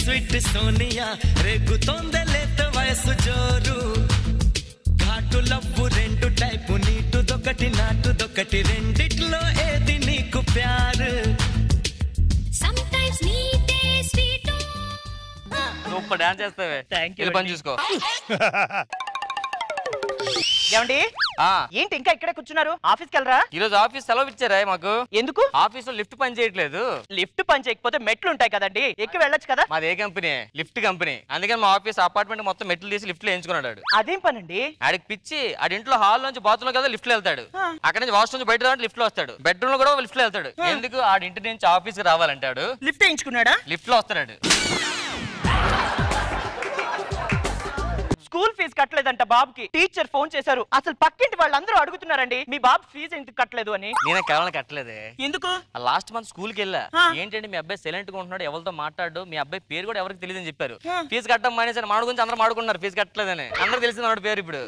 Sweet Sonia రేగుతోందే లేత వయసు జోరు ఘాటు లవ్వు రెండు టైపు నీటుదొకటి నాటుదొకటి రెండిట్లో ఏది నీకు ప్యారు సూపర్ డాన్స్ చేస్తావే పని చూసుకో ఏమండి ఏంటి ఇంకా ఇక్కడే కూర్చున్నారు ఆఫీస్కి వెళ్ళరా ఈ రోజు ఆఫీస్ సెలవు ఇచ్చారా మాకు ఎందుకు ఆఫీస్ లో లిఫ్ట్ పని చేయట్లేదు లిఫ్ట్ పని చేయకపోతే మెట్లు ఉంటాయి కదండి ఎక్కి వెళ్ళొచ్చు కదా మాది ఏ కంపెనీ లిఫ్ట్ కంపెనీ అందుకని మా ఆఫీస్ అపార్ట్మెంట్ మొత్తం మెట్లు తీసి లిఫ్ట్ లో ఎంచుకున్నాడు అదేం పనండి ఆడికి పిచ్చి ఆడి ఇంట్లో హాల్ నుంచి బాత్రూమ్ లో కదా లిఫ్ట్ లో వెళ్తాడు అక్కడ నుంచి వాష్ నుంచి బయట లిఫ్ట్ లో వస్తాడు బెడ్రూమ్ లో కూడా లిఫ్ట్ లో వెళ్తాడు ఎందుకు ఆడి ఇంటి నుంచి ఆఫీస్ కి రావాలంటాడు లిఫ్ట్ ఎంచుకున్నాడా లిఫ్ట్ లో వస్తాడు స్కూల్ ఫీజు కట్టలేదంట బాబుకి టీచర్ ఫోన్ చేశారు అసలు పక్కింటి వాళ్ళందరూ అడుగుతున్నారండి మీ బాబు ఫీజు ఎందుకు కట్టలేదు అని నేనే కేవలం కట్టలేదే ఎందుకు లాస్ట్ మంత్ స్కూల్ కి వెళ్ళా ఏంటంటే మీ అబ్బాయి సైలెంట్ గా ఉంటున్నాడు ఎవరితో మాట్లాడు మీ అబ్బాయి పేరు కూడా ఎవరికి తెలియదని చెప్పారు ఫీజు కట్టడం మానేసారు మాడు గురించి అందరూ మాడుకున్నారు ఫీజు కట్టలేదని అందరూ తెలిసింది పేరు ఇప్పుడు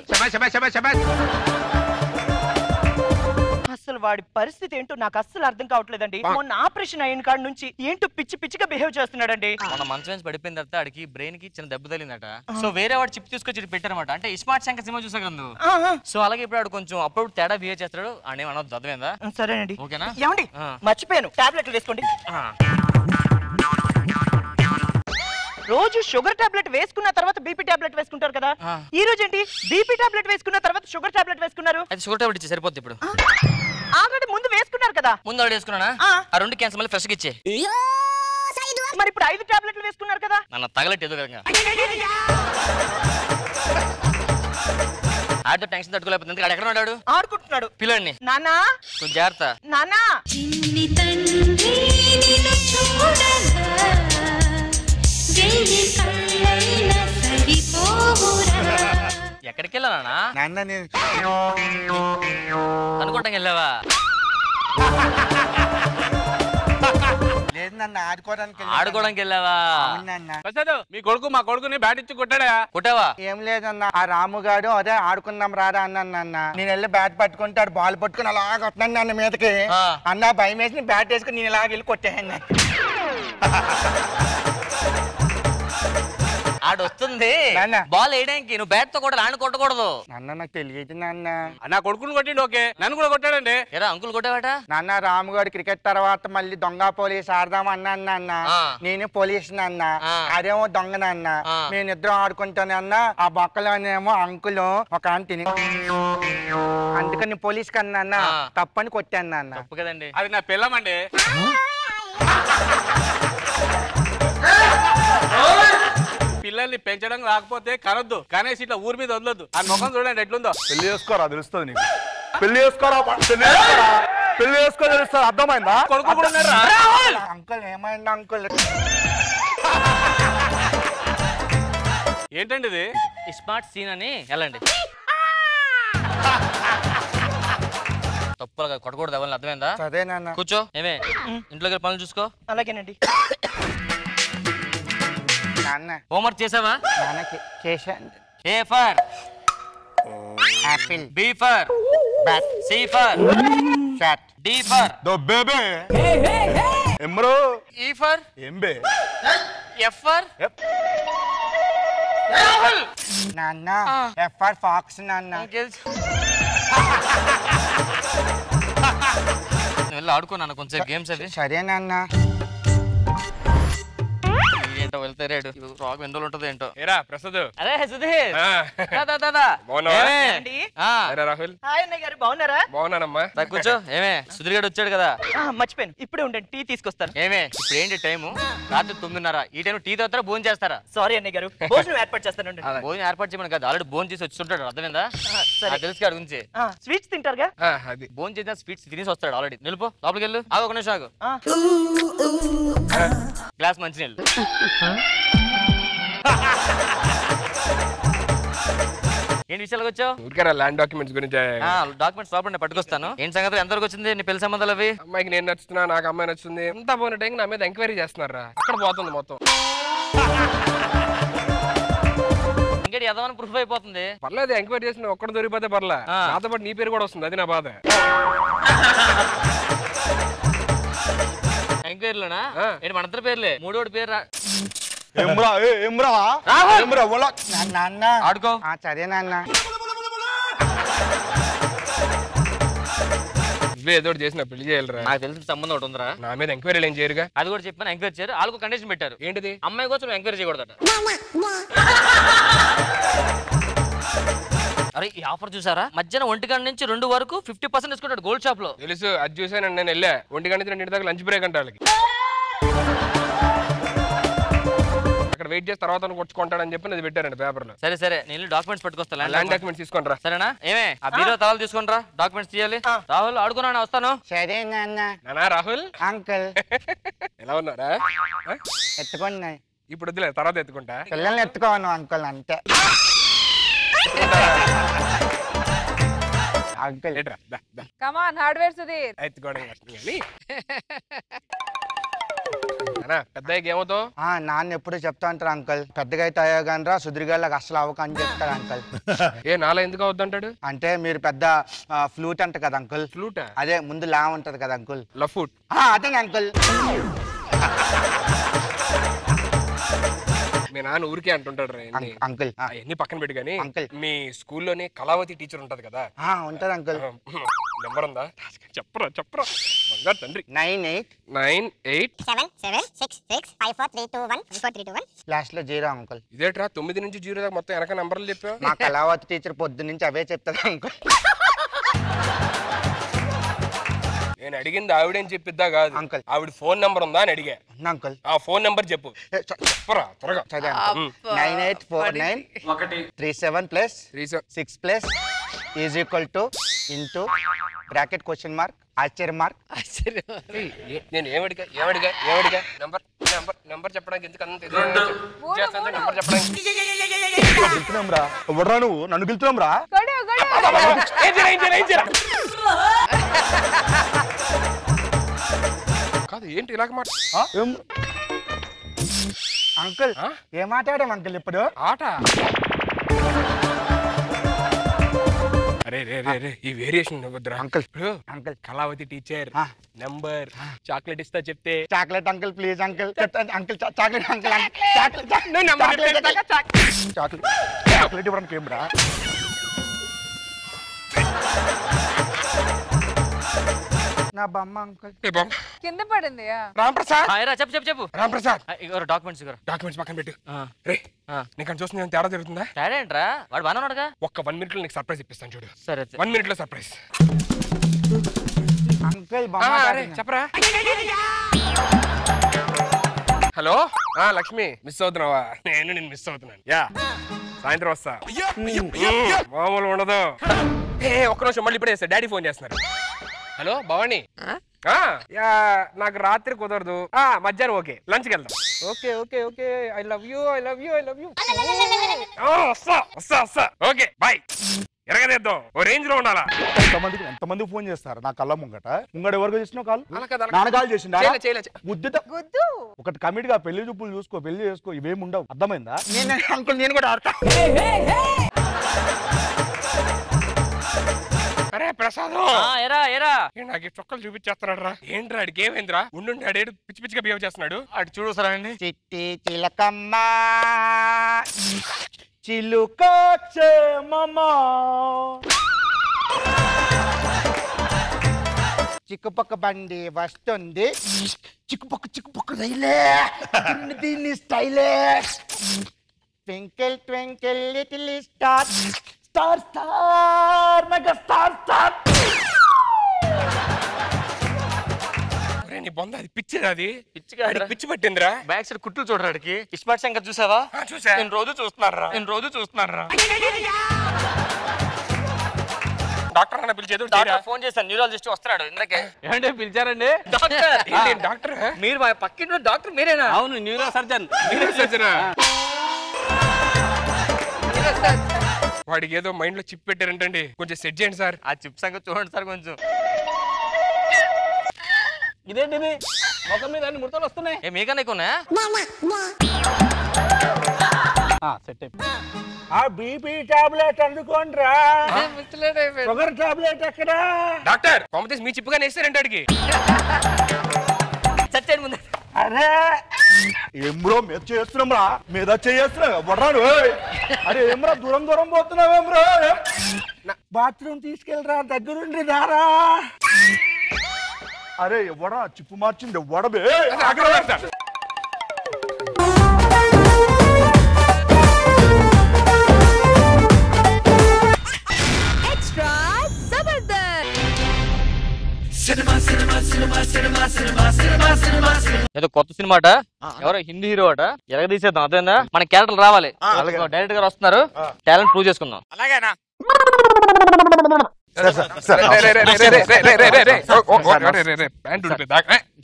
అసలు వాడి పరిస్థితి ఏంటో నాకు అస్సలు అర్థం కావట్లేదండి మొన్న ఆపరేషన్ అయిన కాడ నుంచి ఏంటో పిచ్చి పిచ్చిగా బిహేవ్ చేస్తున్నాడండి మన మంచం నుంచి పడిపోయిన తర్వాత ఆడికి బ్రెయిన్ కి చిన్న దెబ్బ తగిలిందట సో వేరే వాడు చిప్ తీసుకొచ్చి పెట్టారన్నమాట అంటే ఇస్మార్ట్ శంకర్ సినిమా చూసా కదా సో అలాగే ఇప్పుడు ఆడు కొంచెం అప్పుడు తేడా బిహేవ్ చేస్తాడు ఆడేం అనొద్దు అర్థమైందా సరేనండి ఓకేనా ఏమండి మర్చిపోయాను టాబ్లెట్లు వేసుకోండి రోజు షుగర్ టాబ్లెట్ వేసుకున్న తర్వాత బీపీ టాబ్లెట్ వేసుకుంటారు కదా ఈ రోజు ఏంటి బీపీ టాబ్లెట్ వేసుకున్న తర్వాత షుగర్ టాబ్లెట్ వేసుకున్నారు అది షుగర్ టాబ్లెట్ ఇచ్చి సరిపోద్ది ఇప్పుడు ఆల్రెడీ ముందు వేసుకున్నారు కదా ముందు ఆల్రెడీ వేసుకున్నానా ఆ రెండు క్యాన్సర్ మళ్ళీ ఫ్రెష్ గా ఇచ్చే మరి ఇప్పుడు 5 టాబ్లెట్లు వేసుకున్నారు కదా నన్ను తగలెట్టు ఎదుగు ఆడితో టెన్షన్ తట్టుకోలేకపోతే ఎందుకు ఎక్కడ ఉన్నాడు ఆడుకుంటున్నాడు పిల్లండి నానా కొంచెం జాగ్రత్త నానా ఎక్కడికి వెళ్ళానా అనుకోవటానికి వెళ్ళావా ఆడుకోవడానికి వెళ్ళావా మీ కొడుకు మా కొడుకుని బ్యాట్ ఇచ్చి కొట్టాడా కొట్టావా ఏం లేదన్నా ఆ రాముగాడు అదే ఆడుకుందాం రారా అన్న నేను వెళ్ళి బ్యాట్ పట్టుకుంటాడు బాల్ పట్టుకుని అలా కొట్టినాను అన్న మీదకి అన్న భయం వేసి బ్యాట్ వేసుకుని నేను ఇలాగ వెళ్ళి కొట్టేయన్నా ఆడు వస్తుంది బాల్ వేయడానికి నువ్వు బ్యాట్ తో కూడా ఆడు కొట్టకూడదు నాన్న నాకు తెలియదు నాన్న నా కొడుకుని కొట్టిండు ఓకే నన్ను కూడా కొట్టాడండి ఏరా అంకుల్ కొట్టావాట నాన్న రాముగాడు క్రికెట్ తర్వాత మళ్ళీ దొంగ పోలీస్ ఆడదాం అన్నా అన్న నేను పోలీస్ అన్న అదేమో దొంగ నాన్న నేను ఇద్దరం ఆడుకుంటాను అన్న ఆ బొక్కలోనేమో అంకులు ఒక ఆంటీని అందుకని పోలీస్ కన్నా అన్న తప్పని కొట్టాను నాన్న తప్పు కదండి అది నా పిల్లమండి పిల్లల్ని పెంచడం రాకపోతే కనొద్దు కనేసి ఇట్లా ఊరి మీద వదలొద్దు ఆ ముఖం చూడండి ఎట్లుందో పెళ్లి చేసుకోరా తెలుస్తుంది నీకు పెళ్లి చేసుకోరా పెళ్లి చేసుకో తెలుస్తుంది అర్థమైందా కొడుకు కూడా ఉన్నారా అంకుల్ ఏమైంది అంకుల్ ఏంటండి ఇది స్మార్ట్ సీన్ అని వెళ్ళండి తప్పులుగా కొట్టకూడదు ఎవరిని అర్థమైందా సరేనా కూర్చో ఏమే ఇంట్లోకి పనులు చూసుకో అలాగేనండి హోంవర్క్ చేసావా చేశాను A for apple B for bat C for shot D for బేబే ఎమ్రో ఈ ఫర్ ఎంబే ఎఫ్ ఫర్ నాన్న ఎఫ్ఆర్ ఫాక్స్ నాన్న వెళ్ళి ఆడుకున్నాను కొంచెం గేమ్స్ అవి సరే నాన్న ఏంటో వెళ్తే రేడు రాగు ఎందులో ఉంటది ఏంటో ఏరా ప్రసాద్ అదే సుధీర్ రాహుల్ హాయ్ అన్నయ్య గారు బాగున్నారా బాగున్నానమ్మా కూర్చో ఏమే సుధీర్ గారు వచ్చాడు కదా మర్చిపోయాను ఇప్పుడే ఉండండి టీ తీసుకొస్తాను ఏమే ఇప్పుడు ఏంటి టైము రాత్రి 9:30 ఈ టైం టీ తాగుతారా భోజనం చేస్తారా సారీ అన్నయ్య గారు భోజనం ఏర్పాటు చేస్తాను భోజనం ఏర్పాటు చేయమని కదా ఆల్రెడీ భోజనం చేసి వచ్చుంటాడు అర్థమైందా తెలుసు కాదు గురించి స్వీట్స్ తింటారుగా అది భోజనం చేసిన స్వీట్స్ తినేసి వస్తాడు ఆల్రెడీ నిలుపు లోపలికి వెళ్ళు ఒక నిమిషం ఆగు గ్లాస్ మంచి నీళ్ళు ఏంటి విషయాలకు వచ్చావు ఊరికే ల్యాండ్ డాక్యుమెంట్స్ గురించి డాక్యుమెంట్స్ లోపల పట్టుకొస్తాను ఏంటి సంగతి ఎంతవరకు వచ్చింది నీ పెళ్లి సంబంధాలు అవి అమ్మాయికి నేను నచ్చుతున్నా నాకు అమ్మాయి నచ్చుతుంది ఎంత పోయిన టైం నా మీద ఎంక్వైరీ చేస్తున్నారా అక్కడ పోతుంది మొత్తం ఇంకేటి ఎదవని ప్రూఫ్ అయిపోతుంది పర్లేదు ఎంక్వైరీ చేసిన ఒక్కడ దొరికిపోతే పర్లే నాతో పాటు నీ పేరు కూడా వస్తుంది అది నా బాధ ఎంక్వైరీలోనా ఏంటి మనందరి పేర్లే మూడోడి పేరు ఏమ్రా ఏమ్రా ఏమ్రా నాన్న ఆడుకో. సరే నాన్న. ఏదో చేసిన పెళ్లి చేయాలరా. నాకు తెలిసిన సంబంధం ఒకటి ఉందిరా. నా మీద ఎంక్వైరీలు ఏం చేయరుగా. అది కూడా చెప్పాను, ఎంక్వైరీ చేయరు. వాళ్ళకు కండిషన్ పెట్టారు. ఏంటిది? అమ్మాయి కోసం ఎంక్వైరీ చేయకూడదట. అరే ఈ ఆఫర్ చూసారా? మధ్యాహ్నం 1 గంట నుంచి 2 వరకు 50% డిస్కౌంట్ గోల్డ్ షాప్ లో. తెలుసు, అది చూసాను. నేను వెళ్ళా 1 గంట నుంచి 2 దాకా లంచ్ బ్రేక్ అంటే వాళ్ళకి. అక్కడ వెయిట్ చేసి తర్వాత కొట్టుకుంటాడని చెప్పి అది పెట్టారండి పేపర్ లో. సరే సరే, నేను డాక్యుమెంట్స్ పట్టుకొస్తా. ల్యాండ్ డాక్యుమెంట్స్ తీసుకుంటారా? సరేనా? ఏమే ఆ బీరో తలాలు తీసుకుంటారా, డాక్యుమెంట్స్ తీయాలి. రాహుల్ ఆడుకున్నా, వస్తాను. సరే నాన్న. నానా రాహుల్ అంకుల్ ఎలా ఉన్నారా? ఎత్తుకోండి. ఇప్పుడు వద్దులే, తర్వాత ఎత్తుకుంటా. పిల్లల్ని ఎత్తుకోను అంకుల్ అంతే. Uncle come on hardware Sudheer. ఎత్తుకోవడం కష్టం కానీ పెద్దయ్యకి ఏమవుతావు? నాన్న ఎప్పుడు చెప్తా అంటారు అంకుల్, పెద్దగా అయితే అయ్యోగానరా సుధీర్గాళ్ళకి అసలు అవ్వక అని చెప్తారు అంకుల్. ఏ నాలా ఎందుకు అవద్దంటాడు? అంటే మీరు పెద్ద ఫ్లూట్ అంట కదా అంకుల్. ఫ్లూట్? అదే ముందు లా ఉంటది కదా అంకుల్. లఫూట్? అదే అంకుల్. మీ నాన్న ఊరికే అంటుంటాడు రా అంకుల్. అవన్నీ పక్కన పెట్టి కానీ అంకుల్, మీ స్కూల్లోనే కళావతి టీచర్ ఉంటది కదా, ఉంటది అంకుల్. నెంబర్ ఉందా? చెప్పరా చెప్పరా బంగారు తండ్రి. 9876654321 లాస్ట్ లో 0 అంకుల్. ఇదేట్రా 9 నుంచి 0 దాకా మొత్తం వెనక నంబర్లు చెప్పావు? మా కళావతి టీచర్ పొద్దు నుంచి అవే చెప్తారు అంకుల్. నేను అడిగింది ఆవిడేం చెప్పిద్దా కాదు అంకుల్. ఆవిడ ఫోన్ నెంబర్ ఉందా అని అడిగా అంకుల్. ఆ ఫోన్ నెంబర్ చెప్పు. చెప్పరా త్వరగా. 984937 plus 6 plus is equal to into bracket question mark ఆశ్చర్య మార్క్. నేను ఏమడిగా ఏమడిగా ఏమడిగా నెంబర్ నెంబర్ నెంబర్ చెప్పడానికి ఎందుకు అంత నెంబర్ చెప్పడానికి గెలుతున్నాంరా. ఎవడరా నువ్వు? నన్ను గెలుతున్నాంరా. కాదు ఏంటి ఇలాగ మాట? అంకుల్ ఏం మాట్లాడాం అంకుల్ ఇప్పుడు? ఆట. అరే రే రే రే ఈ వేరియేషన్ వద్దురా uncle. Uncle Kalavathi teacher number chocolate ఇస్తా చెప్తే. Chocolate uncle please uncle. Uncle chocolate uncle. Chocolate ఇవ్వడానికి ఏం రా? నా బొమ్మ అంకుల్. కింద పడింది. రాంప్రసాద్. చెప్పు చెప్పు చెప్పు. రాంప్రసాద్ డాక్యుమెంట్స్ డాక్యుమెంట్స్ పక్కన పెట్టు. రే నీకు చూస్తుంది తేడా జరుగుతుందా? తేడా ఏంట్రా? వాడు బాగున్నాడుగా. ఒక్క 1 మినిట్ లో నీకు సర్ప్రైజ్ ఇప్పిస్తాను చూడు. సరే 1 మినిట్ లో సర్ప్రైజ్. అంకుల్ చెప్పరా. హలో లక్ష్మి, మిస్ అవుతున్నావా? నేను మిస్ అవుతున్నాను. యా సాయంత్రం వస్తా. మామూలు ఉండదు. ఒక్క నిమిషం మళ్ళీ ఇప్పుడే చేస్తా, డాడీ ఫోన్ చేస్తున్నారు. హలో భవాని, నాకు రాత్రి కుదరదు, మధ్యాహ్నం ఓకే, లంచ్కి వెళ్దాం. Okay okay okay I love you I love you I love you. వస్తా వస్తా వస్తా. Okay bye. ఎరగదేద్దాం, ఓ రేంజ్ లో ఉండాలా. ఎంతమంది ఫోన్ చేస్తారు నా కళ్ళ ముంగట? ఎవరికి చేసినావు కాల్? నాన్న కాల్ చేసిండా? గుద్దు ఒకటి కమిట్ గా పెళ్లి చూపులు చూసుకో, పెళ్లి చేసుకో, ఇవేమి ఉండవు. అర్థమైందా? అంకుల్ నేను కూడా ఆడతా. అరే ప్రసాద్, నాకు చొక్కలు చూపించేస్తున్నాడు రా. ఏంట్రా అడికి ఏమైందిరా? ఉండుండి అడేడు పిచ్చి పిచ్చిగా బిహేవ్ చేస్తున్నాడు. అటు చూడు సరే అండి. చిట్టి చిలకమ్మ చిలుకొచ్చే మామా చిక్కుపక్క బండి వస్తుంది, చిక్కుపక్క రైలే దీన్ని స్టైలే. Twinkle twinkle little star star star mega star star. నీ బొంద అది పిచ్చిరా, అది పిచ్చి పట్టిందిరా. బ్యాక్ సైడ్ కుట్లు చూడడానికి. ఇస్మార్ట్ శంకర్ చూసావా? చూసా. నేను రోజు చూస్తున్నారా. డాక్టర్ అన్న పిలిచేది ఫోన్ చేశాను, న్యూరాలజిస్ట్ వస్తున్నాడు ఇందాకే. ఏమంటే పిలిచారండి? డాక్టర్ మీరు మా పక్కింటి డాక్టర్ మీరేనా? అవును, న్యూరో సర్జన్. వాడికి ఏదో మైండ్ లో చిప్ పెట్టారంటండి, కొంచెం సెట్ చేయండి సార్. ఆ చిప్ సంగతి చూడండి సార్ కొంచెం. ఇదేంటిది ముఖం మీద అన్ని ముడతలు వస్తున్నాయి? మీకన్నా ఎక్కువనా? సెట్ బీపీ టాబ్లెట్ అందుకోండిరా. షుగర్ టాబ్లెట్ ఎక్కడా? డాక్టర్ పంపితే మీ చిప్పుగా నేస్తారంటే అడిగి చచ్చేయండి ముందు. అరే ఏం బ్రో మీద చేస్తున్నాం రా మీద చేస్తున్నావు ఎవరాడు అరే ఏమ్రా దూరం దూరం పోతున్నావేం బ్రో బాత్రూమ్ తీసుకెళ్ళరా దగ్గరుండి రారా అరే ఎవడా చిప్పు మార్చింది ఎవడబే ఏదో కొత్త సినిమా అట ఎవరో హిందీ హీరో అట ఎరగదీసేద్దాం అదేనా మన క్యారెక్టర్ రావాలి డైరెక్టర్ గారు వస్తున్నారు టాలెంట్ ప్రూవ్ చేసుకుందాం అలాగేనా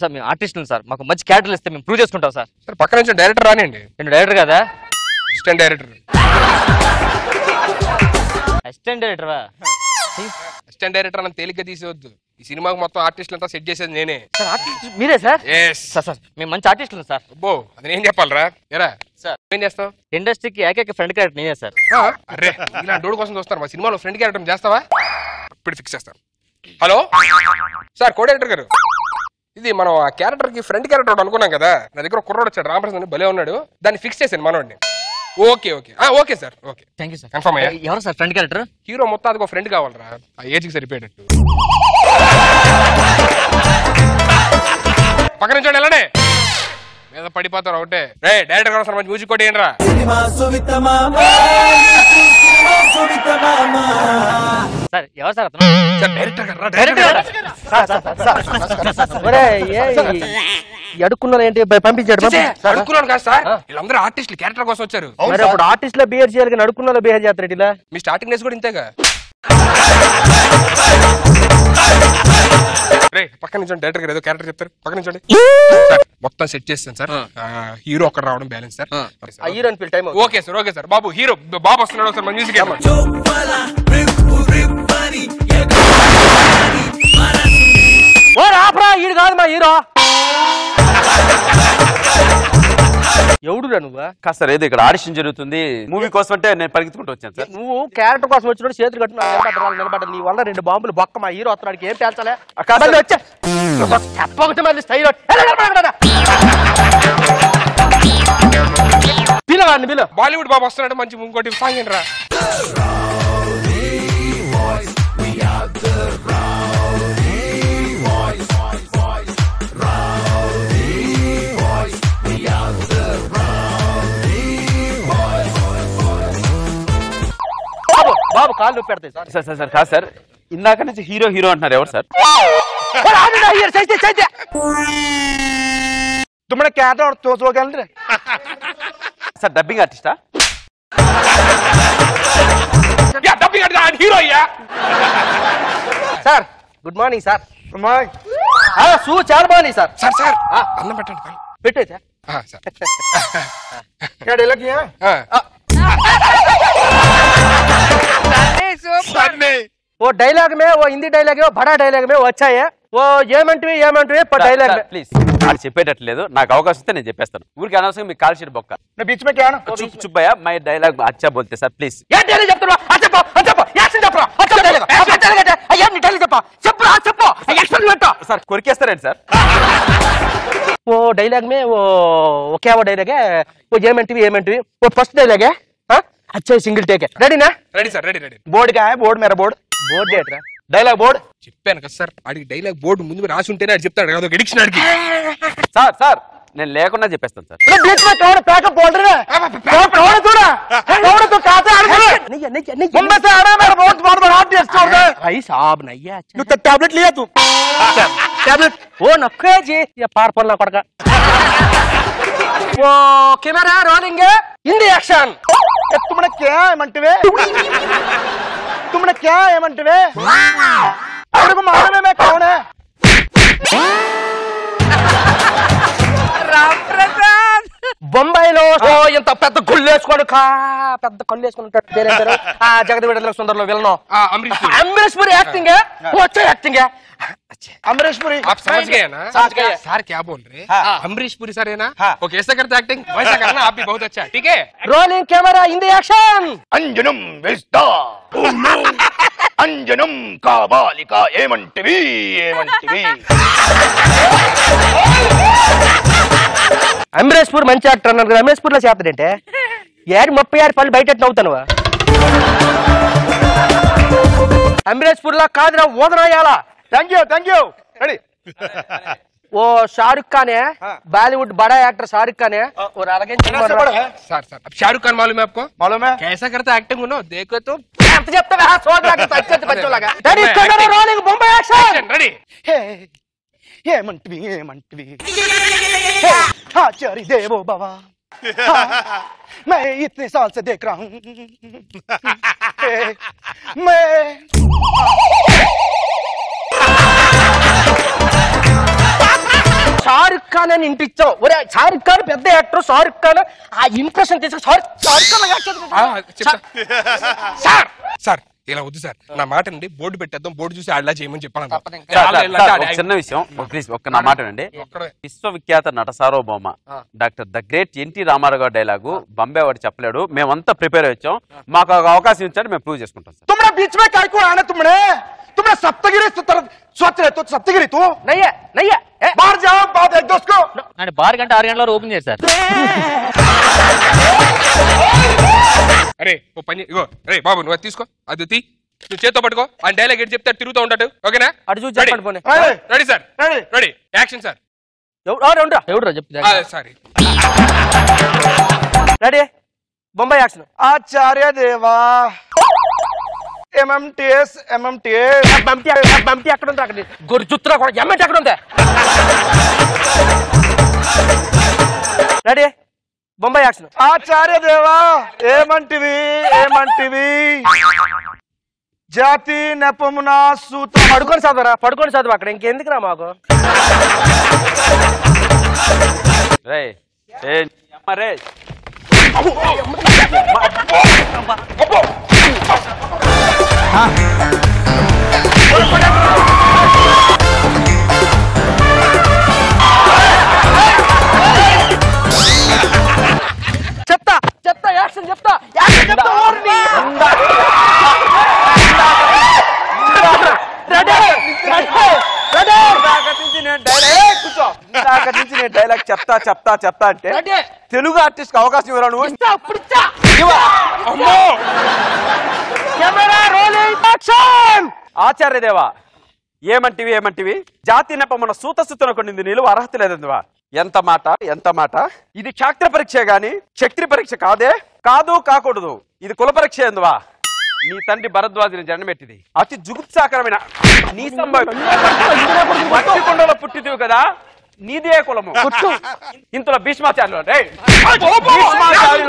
సార్ మేము ఆర్టిస్టులు సార్ మాకు మంచి క్యారెక్టర్లు ఇస్తే మేము ప్రూవ్ చేసుకుంటాం సార్ పక్క నుంచి డైరెక్టర్ రానియండి నేను డైరెక్టర్ కదా అసిస్టెంట్ డైరెక్టర్ అసిస్టెంట్ డైరెక్టరా అసిస్టెంట్ డైరెక్టర్ అని తేలిక తీసేవద్దు ఈ సినిమాకి మొత్తం ఆర్టిస్టులు అంతా సెట్ చేసేది నేనే సార్ ఆర్టిస్ట్ మీరే సార్ ఎస్ సార్ సార్ మేము మంచి ఆర్టిస్టులు సార్ అబ్బో అది నేను చెప్పాలరా ఎరా సార్ ఏం చేస్తావు ఇండస్ట్రీకి ఏకైక ఫ్రెండ్ క్యారెక్టర్ నేనే సార్ అరే ఇలా డోడ్ కోసం చూస్తారు మా సినిమాలో ఫ్రెండ్ క్యారెక్టర్ చేస్తావా ఇప్పుడు ఫిక్స్ చేస్తాను హలో సార్ కో డైరెక్టర్ గారు ఇది మనం ఆ క్యారెక్టర్ కి ఫ్రెండ్ క్యారెక్టర్ ఒకటి అనుకున్నాం కదా నా దగ్గర కుర్రోడు వచ్చాడు రామప్రసాద్ భలే ఉన్నాడు దాన్ని ఫిక్స్ చేశాను మనోడిని okay okay okay sir okay thank you sir confirm అయ్యా ఎవరు సార్ ఫ్రెండ్ క్యారెక్టర్ హీరో మొత్తం అదిగో ఫ్రెండ్ కావాలరా ఆ ఏజ్కి సరిపోయేటట్టు పక్కన నుంచి వెళ్ళండి మీద పడిపోతారు ఒకటే రే డైరెక్టర్ గారు మంచి మ్యూజిక్ కొట్టి ఏంట్రా సార్ ఎవరు సార్ అతను సార్ డైరెక్టర్ గారు అడుక్కున్నారు ఏంటి పంపించాడు అనుకున్నాను కాదు సార్ వీళ్ళందరూ ఆర్టిస్టులు క్యారెక్టర్ కోసం వచ్చారు మరి అప్పుడు ఆర్టిస్ట్ లో బిహేవ్ చేయాలి కానీ అడుక్కున్న బిహేవ్ చేస్తారు ఇలా మీ స్టార్టింగ్ డేస్ కూడా ఇంతేగా రే పక్క నుంచి డైరెక్టర్ గారు ఏదో క్యారెక్టర్ చెప్తారు పక్క నుంచి సార్ మొత్తం సెట్ చేస్తాను సార్ హీరో అక్కడ రావడం balance sir okay sir okay sir బాబు హీరో బాబు వస్తున్నాడు సార్ మన మ్యూజిక్ ఓ రాఫరా ఈడు కాదు మా హీరో ఎవడురా నువ్వా కాదు సార్ ఏదో ఇక్కడ ఆడిషన్ జరుగుతుంది మూవీ కోసం అంటే నేను పరిగెత్తుకుంటూ వచ్చాను సార్ నువ్వు క్యారెక్టర్ కోసం వచ్చినప్పుడు చేతులు కట్టు నిలబడ్డ నీ వల్ల 2 బాంబులు బొక్క మా హీరో వస్తున్నాడికి ఏం పేల్చాలే వచ్చా చెప్పకపోతే మళ్ళీ స్టైల్ పిలవాడిని పిలు బాలీవుడ్ బాబు వస్తున్నాడు మంచి ఇంకోటి సాంగ్ ఏంట్రా బాబు కాళ్ళు నొప్పి పెడతాయి సార్ సార్ సార్ సార్ కాదు సార్ ఇందాక నుంచి హీరో హీరో అంటున్నారు ఎవరు సార్ तुमने क्या था और तो क्या ले సార్ డబ్బింగ్ ఆర్టిస్టా డబ్బింగ్ ఆర్టిస్ట్ హీరో అయ్యా sir good morning sir my shoe చాలా బాగున్నాయి సార్ సార్ సార్ అన్నం పెట్టండి పెట్టే సార్ సార్ क्या डायलॉग किया वो डायलॉग में वो हिंदी डायलॉग है वो बड़ा डायलॉग में वो अच्छा है वो ఏమంటివి డైలాగ్ ప్లీజ్ నాకు చెప్పేటట్లేదు నాకు అవకాశం ఇస్తే నేను చెప్పేస్తాను ఊరికి అనవసరంగా మీకు కాల్ షీట్ బొక్క मैं बीच में क्या ना चुप चुप भैया मैं डायलॉग अच्छा बोलते सर प्लीज ఏ డైలాగ్ చెప్తున్నా చెప్పు యాక్షన్ చెప్పు చెప్పు యాక్షన్ పెట్టు सर కొరికేస్తారండి సార్ वो डायलॉग में वो क्या वो डायलॉग है वो ఏమంటివి वो फर्स्ट डायलॉग है अच्छा सिंगल टेक है रेडी ना ready sir ready ready board क्या है बोर्ड मेरा बोर्ड बोर्ड डेट रा डायलॉग बोर्ड చెప్పాను కదా సార్ ఆడికి డైలాగ్ బోర్డు ముందు రాసి ఉంటేనే అది చెప్తాడు కదా ఎడిక్షన్ ఆడికి సార్ సార్ నేను లేకుండా చెప్పేస్తాను సార్ बीच में कौन पैकअप बोल रहे हैं कौन थोड़ा कौन तो कहां से आ रहे हैं नहीं मुंबई से आ रहा है मेरा बहुत बड़ा आर्टिस्ट छोड़ दे भाई साहब नहीं है तू टैबलेट लिया तू टैबलेट वो नखे जी ये पार पड़ना पड़ेगा वो कैमरा रोलिंग है हिंदी एक्शन तुमने क्या है मंटवे तुमने क्या है मंटवे अरे को मालूम है मैं कौन है राम प्रसाद బొంబాయిలో ఇంత పెద్ద కళ్ళు వేసుకోడు పెద్ద కళ్ళు వేసుకుని ఉంటాడు పేరేంటారు జగతి విడుదల సుందర్లో విలను अमरीश पुरी एक्टिंग है वो अच्छा एक्टिंग है अमरीश पुरी आप समझ गए ना सर क्या बोल रहे अमरीश पुरी सर है ना वो कैसे करते एक्टिंग वैसा करना आप भी बहुत अच्छा ठीक है rolling camera in the action अंजनम वेस्ता अंजनम काबालिका ఏమంటివి अमरीश पुरी మంచి యాక్టర్ అన్నారు కదా అమరీష్ పురిలో చేస్తాడంటే 36 పళ్ళు బయట నవ్వుతాను अमरीश पुरी కాదురా ఓదరాయాలా थैंक यू रेडी वो शाहरुख खान है बॉलीवुड बड़ा एक्टर शाहरुख खान है और अलग सर सर अब शाहरुख खान मालूम है आपको मालूम है कैसा करता एक्टिंग उन्हों देखो तो रोलिंग बॉम्बे एक्शन रेडी ఏమంటివి आचार्य देवो बाबा मैं इतने साल से देख रहा हूँ मैं షారుఖ్ ఖాన్ అని ఇంటిచ్చావు ఒరే షారుఖ్ ఖాన్ పెద్ద యాక్టర్ షారుఖ్ ఖాన్ ఆ ఇంప్రెషన్ తీసుకు షారుఖ్ సార్ సార్ ఇలా వద్దు సార్ నా మాట అండి బోర్డు పెట్టేద్దాం బోర్డు చూసి అలా చేయమని చెప్పాను చిన్న విషయం ప్లీజ్ ఒక్క నా మాట అండి విశ్వవిఖ్యాత నట సార్వభౌమ doctor the great NT Rama Rao గారు డైలాగు బంబే వాడు చెప్పలేడు మేమంతా ప్రిపేర్ వచ్చాం మాకు ఒక అవకాశం ఇచ్చాడు మేము ప్రూవ్ చేసుకుంటాం సార్ तुमने बीच में काय को आना तुमने सप्तगिरी सोच रहे तो सप्तगिरी तू नहीं है बाहर जाओ बात एक दोस्त को అంటే బార్ గంట 6 గంటల ఓపెన్ చేశారు అరే ఓ పని ఇగో అరే బాబు నువ్వు అది తీసుకో అది తీ నువ్వు చేత్తో పట్టుకో ఆ డైలాగ్ ఎటు చెప్తే తిరుగుతూ ఉంటాడు ఓకేనా అటు చూసి చెప్పండి పోనీ ready sir ready action sir ఎవరు చెప్తా సారీ రెడీ బొంబాయి యాక్షన్ आचार्य देवा MMTS బంతి అక్కడ ఉంది అక్కడ గొర్రె చుట్టూ కూడా ఎమ్మెంట్ అక్కడ ఉంది రెడీ బొంబాయి యాక్షన్ आचार्य देवा ఏమంటివి జాతి నెపమునా సూత పడుకొని చదవరా అక్కడ ఇంకెందుకురా మాకు రే రే చెప్తా యాక్షన్ చెప్తా డైలాగ్ చెప్తా అంటే తెలుగు ఆర్టిస్ట్ అవకాశం ఇవ్వరా నువ్వు ఆచార్య దేవా ఏమంటివి జాతి నెపమున సూతసుతున కొన్ని నిలువ అర్హత లేదందువా ఎంత మాట ఇది క్షాత్ర పరీక్ష గాని శక్తి పరీక్ష కాదు కాకూడదు ఇది కుల పరీక్ష ఎందువా నీ తండ్రి భరద్వాజుని జన్మెట్టిది అతి జుగుప్సాకరమైన నీ మట్టికొండలో పుట్టిదివు కదా నీదే కులము ఇంతలో భీష్మాచార్యులు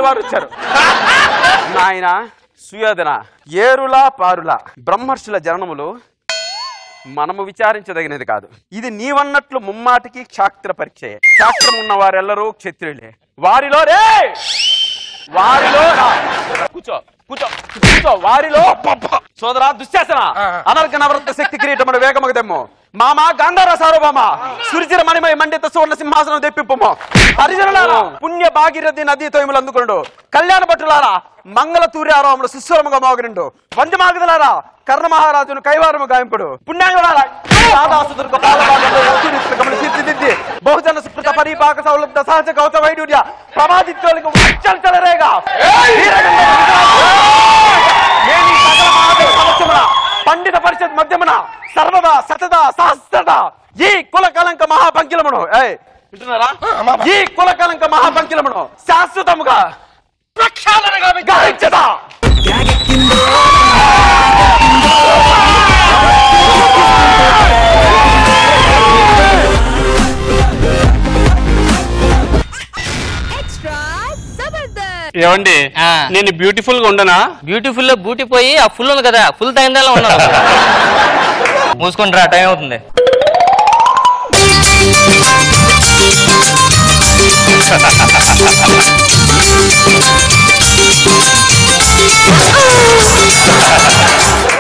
వారు వచ్చారు నాయన సుయోధన ఏరులా పారులా బ్రహ్మర్షుల జననములు మనము విచారించదగినది కాదు ఇది నీవన్నట్లు ముమ్మాటికి క్షాత్ర పరీక్ష క్షాత్రం ఉన్న వారెల్లరూ క్షత్రియులే వారిలో కూర్చో వారిలో సోదరా దుశ్శాసన అనర్గ నవరత్న శక్తి కిరీటమును వేగమగు దెమ్ము మామ గాంధార సార్వభౌమ సురిచిర మణిమయ మండిత సువర్ణ సింహాసనం తెప్పింపము హరిజనులారా పుణ్య భాగీరథి నదీ తోయములు అందుకునుడు కళ్యాణ భట్టులారా మంగళ తూర్యారోములు సుస్వరముగా మోగనుండు వంజ మాగదులారా కర్ణ మహారాజును కైవారము గాయింపుడు పుణ్యాంగులారా తీర్చిదిద్ది బహుజన సుకృత పరిపాక సౌలభ్య సహజ గౌత వైడూర్య ప్రమాదిత్యులకు చలరేగా పండిత పరిషత్ మధ్యమున సర్వదా సతదా సహస్రత ఈ కుల కలంక మహాపంకిలమును వింటున్నారా ఈ కుల కలంక మహాపంకిలమును శాశ్వతముగా ప్రక్షాళనగా గాయించదా ఏమండి నేను బ్యూటిఫుల్ గా ఉండనా బ్యూటిఫుల్ లో బ్యూటీ పోయి ఆ ఫుల్ ఉంది కదా ఫుల్ తగ్గిందా ఉన్నాను మూసుకుంటారా టైం అవుతుంది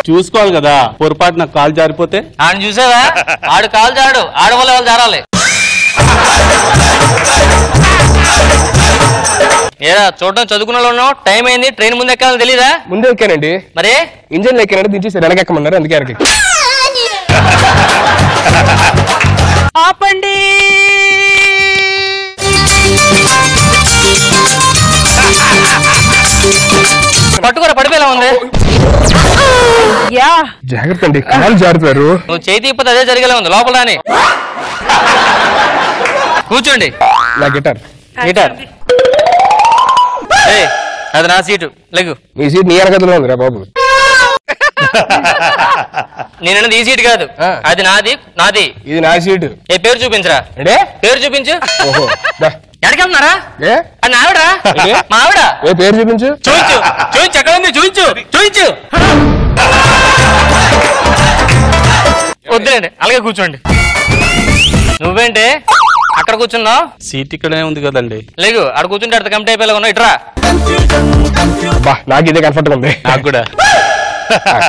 చూసుకోవాలి కదా, పొరపాటు నాకు కాలు జారిపోతే. ఆయన చూసావా, ఆడు కాలు జాడు, ఆడవాళ్ళు వాళ్ళు జారాలి. ఏరా చూడడం చదువుకున్న వాళ్ళు ఉన్నావు, టైం అయింది, ట్రైన్ ముందు ఎక్కాలని తెలీదా? ముందే ఎక్కానండి. మరి ఇంజన్ ఎక్కానంటే దించేసి వెనకెక్కమన్నారు, అందుకే వెనక్కి. ఆపండి. పట్టుకోరా, పడిపోయేలా ఉంది. జాగ్రత్త అండి, కాలు జారుతారు. నువ్వు చేతి ఇప్పటి అదే జరిగేలా ఉంది, లోపల రాని. కూర్చోండి. నా గిటార్. గిటార్ అది నా సీటు, లెగ్గు. మీ సీట్ నీ వెనకలో ఉందిరా బాబు. నేనన్నది ఈ సీట్ కాదు, అది నాది. నాది ఇది నా సీటు. ఏ పేరు చూపించరా? అంటే పేరు చూపించు. ఓహో, ఎక్కడికెళ్తున్నారా? అది ఆవిడ, మా ఆవిడ. ఏ పేరు చూపించు. చూపించు, చూపించు, ఎక్కడ ఉంది చూపించు, చూపించు. వద్దులేండి, అలాగే కూర్చోండి. నువ్వేంటి అక్కడ కూర్చున్నావు? సీట్ ఇక్కడే ఉంది కదండి. లేగు, అక్కడ కూర్చుంటే అక్కడ కంప్లీట్ అయిపోయేలా ఉన్నావు. ఇట్రా. నాకు ఇదే కంఫర్ట్ ఉంది. నాకు కూడా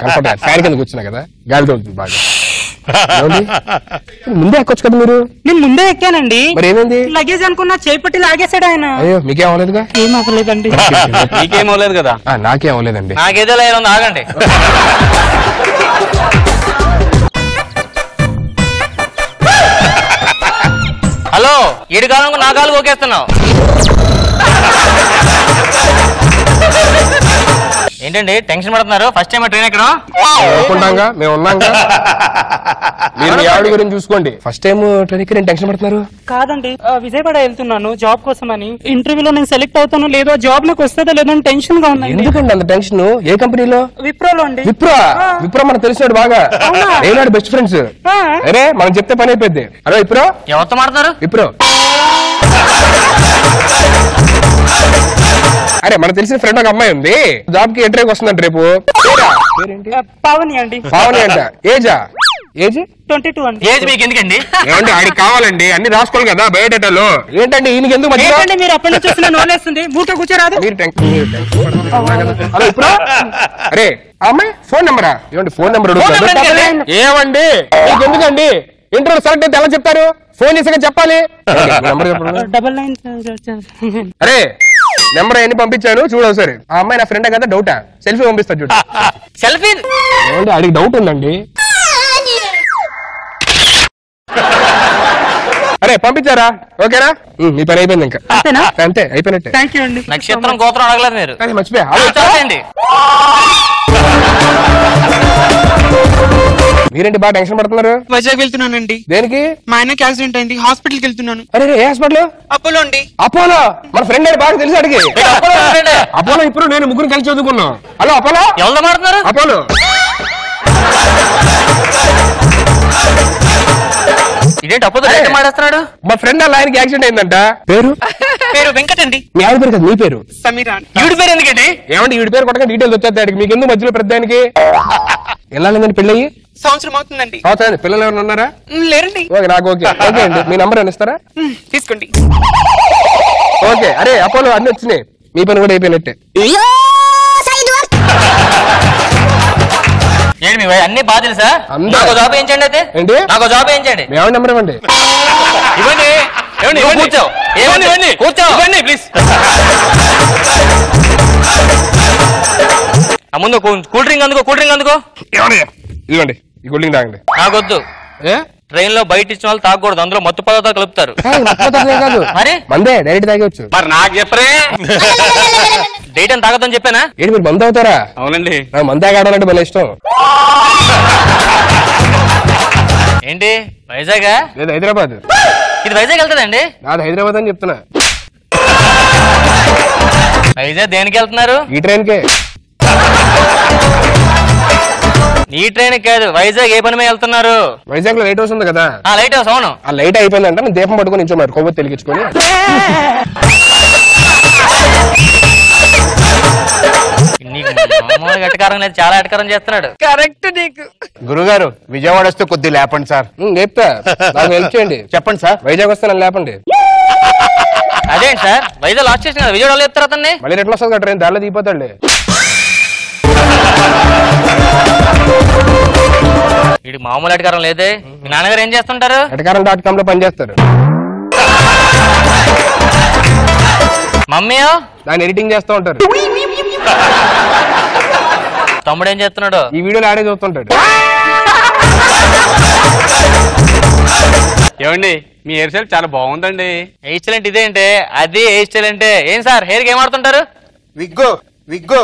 కంఫర్ట్. ఫ్యాన్ కింద కూర్చున్నా కదా, గాలి తోలుతుంది బాగా. ముందే ఎక్కొచ్చు కదా మీరు. నేను ముందే ఎక్కానండి. మరి ఏమైంది? లగేజ్ అనుకున్నా, చేపట్టి లాగేశాడు ఆయన. అయ్యో, మీకేం అవ్వలేదుగా? ఏం అవ్వలేదండి. మీకేం అవ్వలేదు కదా? నాకేం అవ్వలేదండి. నాకేదో లేదు, ఆగండి. హలో, ఈడు కాలం నా కాలు ఓకేస్తున్నావు ఏంటండి? టెన్షన్ పడుతున్నారు? ఫస్ట్ టైం ట్రైన్ ఎక్కడం. అనుకుంటాంగా, మేము ఉన్నాంగా. మీరు మీ ఆవిడ గురించి చూసుకోండి. ఫస్ట్ టైం ట్రైన్ ఎక్కి నేను టెన్షన్ పడుతున్నారు. కాదండి, విజయవాడ వెళ్తున్నాను జాబ్ కోసం అని. ఇంటర్వ్యూలో నేను సెలెక్ట్ అవుతానో లేదో, జాబ్ నాకు వస్తుందో లేదో అని టెన్షన్ గా ఉంది. ఎందుకండి అంత టెన్షన్? ఏ కంపెనీలో? విప్రోలో అండి. విప్రో మనకు తెలిసినాడు బాగా. ఏనాడు బెస్ట్ ఫ్రెండ్స్. అరే మనం చెప్తే పని అయిపోద్ది. హలో విప్రో. ఎవరితో మాట్లాడతారు? విప్రో. అరే మనకు తెలిసిన ఫ్రెండ్ ఒక అమ్మాయి ఉంది, జాబ్ కి ఇంటర్వ్యూకి వస్తుందంట రేపు. పావని అండి. పావని అంట. ఏజా? ఏజ్ 22 అండి. ఏజ్ మీకు ఎందుకండి? ఏమండి ఆడికి కావాలండి, అన్ని రాసుకోవాలి కదా బయోడేటాలో. ఏంటండి ఈయనకి ఎందుకు మధ్య? మీరు అప్పటి నుంచి చూసిన నోలేస్తుంది, మూట కూర్చోరాదు. హలో ఇప్పుడు. అరే అమ్మాయి ఫోన్ నెంబరా? ఏమండి ఫోన్ నెంబర్ ఏమండి మీకు ఎందుకండి? ఇంటర్వ్యూ సెలెక్ట్ అయితే ఎలా చెప్తారు? ఫోన్ చేసాక చెప్పాలి. నెంబర్ చెప్పండి. 99. అరే నెంబర్ ఎన్ని పంపించాను చూడు ఒకసారి. ఆ అమ్మాయి నా ఫ్రెండ్ కదా, డౌటా? సెల్ఫీ పంపిస్తా చూడు. సెల్ఫీ? ఏమండి ఆడికి డౌట్ ఉందండి. అరే పంపించారా? ఓకేనా? మీ పని అయిపోయింది ఇంకా. అంతే అయిపోయినట్టే. థ్యాంక్ యూ అండి. నక్షత్రం గోత్రం అడగలేదు మీరు. కానీ మర్చిపోయా. మీరేంటి బాగా టెన్షన్ పడుతున్నారు? వైజాగ్ వెళ్తున్నానండి. దేనికి? మా ఆయనకి యాక్సిడెంట్ అయింది, హాస్పిటల్కి వెళ్తున్నాను. అరే ఏ హాస్పిటల్? అపోలో అండి. అపోలో మన ఫ్రెండ్ అని బాగా తెలిసి అడిగి. అపోలో ఇప్పుడు నేను ముగ్గురు కలిసి చదువుకున్నాం. Hello Apollo. ఎవరితో మాట్లాడుతున్నారు? అపోలో. ఇదేంటి అపోలో మాట్లాడుతున్నాడు? మా ఫ్రెండ్ అలా ఆయనకి యాక్సిడెంట్ అయిందంట. పేరు? పేరు వెంకట్ అండి. మీ ఆవిడ పేరు కదా? మీ పేరు? సమీరా. ఈవిడ పేరు ఎందుకండి? ఏమంటే ఈవిడ పేరు కొట్టగా డీటెయిల్స్ వచ్చేది మీకు ఎందుకు మధ్యలో పెద్దానికి? ఎలా లేదండి పెళ్ళయి? సంవత్సరం అవుతుందండి. అవుతుంది. పిల్లలు ఎవరు ఉన్నారా? లేరండి. ఓకే నాకు ఓకే. ఓకే అండి మీ నంబర్ అని ఇస్తారా? తీసుకోండి. ఓకే. అరే అపోలో అన్ని వచ్చినాయి, మీ పని కూడా అయిపోయినట్టే. ఏంటి మీ అన్ని బాగా తెలుసా? నాకు జాబ్ వేయించండి అయితే. ఏంటి? నాకు జాబ్ వేయించండి. మీ ఆవిడ నెంబర్ ఇవ్వండి. ఇవ్వండి. కూర్చో. ఇవ్వండి కూర్చో. ఇవ్వండి ప్లీజ్. ముందు కూల్ డ్రింక్ అందుకో, కూల్ డ్రింక్ అందుకో. ఇవ్వండి ఈ కూల్ డ్రింక్ తాగండి. నాకొద్దు. ట్రైన్ లో బయట ఇచ్చిన వాళ్ళు తాగకూడదు, అందులో మత్తు పదార్థాలు కలుపుతారు. మరి మందే డైరెక్ట్ తాగొచ్చు. మరి నాకు చెప్పరే. డైట్ అని తాగొద్దని చెప్పానా? ఏంటి మీరు మందు అవుతారా? అవునండి. నాకు మందు తాగడం భలే ఇష్టం. ఏంటి వైజాగ్? లేదు హైదరాబాద్. ఇది వైజాగ్ వెళ్తుందండి? నాది హైదరాబాద్ అని చెప్తున్నా. వైజాగ్ దేనికి వెళ్తున్నారు? ఈ ట్రైన్ కే. ఈ ట్రైన్ కాదు, వైజాగ్ ఏ పని మీద వెళ్తున్నారు? వైజాగ్ లో లైట్ హౌస్ ఉంది కదా? Light house. అవును. ఆ లైట్ అయిపోయిందంటే నేను దీపం పట్టుకుని నించోన్నారు, కొవ్వొత్తి వెలిగించుకొని. ఎటకారం లేదు, చాలా ఎటకారం చేస్తున్నాడు. కరెక్ట్ నీకు. గురుగారు విజయవాడ వస్తే కొద్దిగా లేపండి సార్. చెప్తా, నాకు హెల్ప్ చేయండి. చెప్పండి సార్. వైజాగ్ వస్తే నన్ను లేపండి. అదేంటి సార్ వైజాగ్ లాస్ట్ స్టేషన్ కదా, విజయవాడలో చెప్తారు అతన్ని. మళ్ళీ ఎట్లా వస్తుంది ట్రైన్ దారిలో దిగిపోతాడులే. వీడికి మామూలు అధికారం లేదే. మీ నాన్నగారు ఏం చేస్తుంటారు? ఎటకారం.com లో పనిచేస్తారు. మమ్మీ దాన్ని ఎడిటింగ్ చేస్తూ ఉంటారు. తమ్ముడు ఏం చేస్తున్నాడు? ఈ వీడియోలో ఆడే చూస్తుంటాడు. ఏమండి మీ హెయిర్ స్టైల్ చాలా బాగుందండి. హెయిర్ స్టైల్ అంటే ఇదేంటే? అది హెయిర్ స్టైల్ అంటే ఏం సార్? హెయిర్ కి ఏం ఆడుతుంటారు? విగ్గో విగ్గో.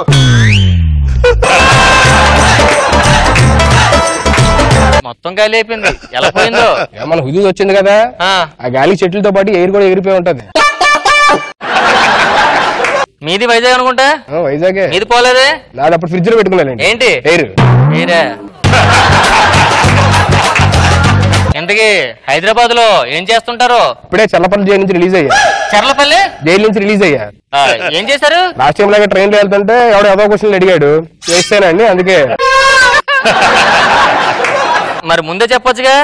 మొత్తం గాలి అయిపోయింది. ఎలా పోయిందో? మన హుదూద్ వచ్చింది కదా, ఆ గాలి చెట్లతో పాటు ఎయిర్ కూడా ఎగిరిపోయి ఉంటది. మీది వైజాగ్ అనుకుంటా. వైజాగే. మీది పోలేదే? నాది అప్పుడు ఫ్రిడ్జ్ లో పెట్టుకున్నానండి. ఏంటి? ఎయిర్. మీరే ఇంతకీ హైదరాబాద్ లో ఏం చేస్తుంటారు? ఇప్పుడే చల్లపల్లి జైలు నుంచి రిలీజ్ అయ్యా. చర్లపల్లి జైలు నుంచి రిలీజ్ అయ్యా. ఏం చేశారు? లాస్ట్ టైం లాగా ట్రైన్ లో వెళ్తుంటే ఎవడో ఏదో క్వశ్చన్ అడిగాడు, చేస్తానండి అందుకే. మరి ముందే చెప్పొచ్చుగా.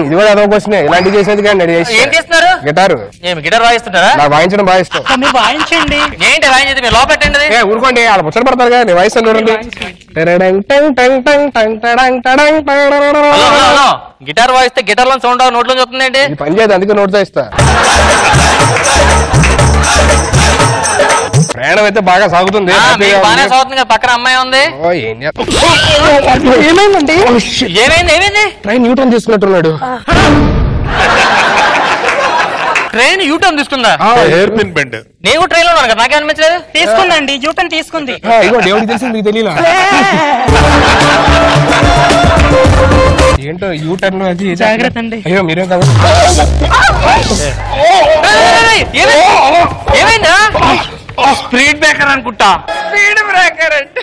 ఇది కూడా ఏదో క్వశ్చన్, ఇలాంటివి చేసేది కానీ. ఏం చేస్తున్నారు? గిటారు. ఏమి గిటార్ వాయిస్తున్నారా? నాకు వాయించడం బాగా ఇష్టం. మీరు వాయించండి. ఏంటి వాయించేది? మీరు లోపెట్టండి. ఊరుకోండి, వాళ్ళు ముచ్చట పడతారు కదా, వాయిస్ చూడండి. గిటార్ వాయిస్తే గిటార్ లో సౌండ్ నోట్లో చూస్తుందండి. పని చేయదు, అందుకే నోట్తో ఇస్తా. ప్రయాణం అయితే బాగా సాగుతుంది. బాగానే సాగుతుంది కదా, పక్కన అమ్మాయి ఉంది. ఏమైందండి? ఏమైంది? ఏమైంది? ట్రైన్ యూటర్న్ తీసుకున్నట్టున్నాడు. ట్రైన్ యూటర్న్ తీసుకుందా? Hair pin bend. నేను ట్రైన్ లో ఉన్నాను కదా, నాకే అనిపించలేదు. తీసుకుందండి, యూటర్న్ తీసుకుంది. ఇగో దేవుడికి తెలిసింది, మీకు తెలియలా? ఏంటో యూటర్న్ అది. జాగ్రత్త అండి. అయ్యో మీరే కదా. ఏమైందా? స్పీడ్ బ్రేకర్ అనుకుంటా. స్పీడ్ బ్రేకర్ అంటే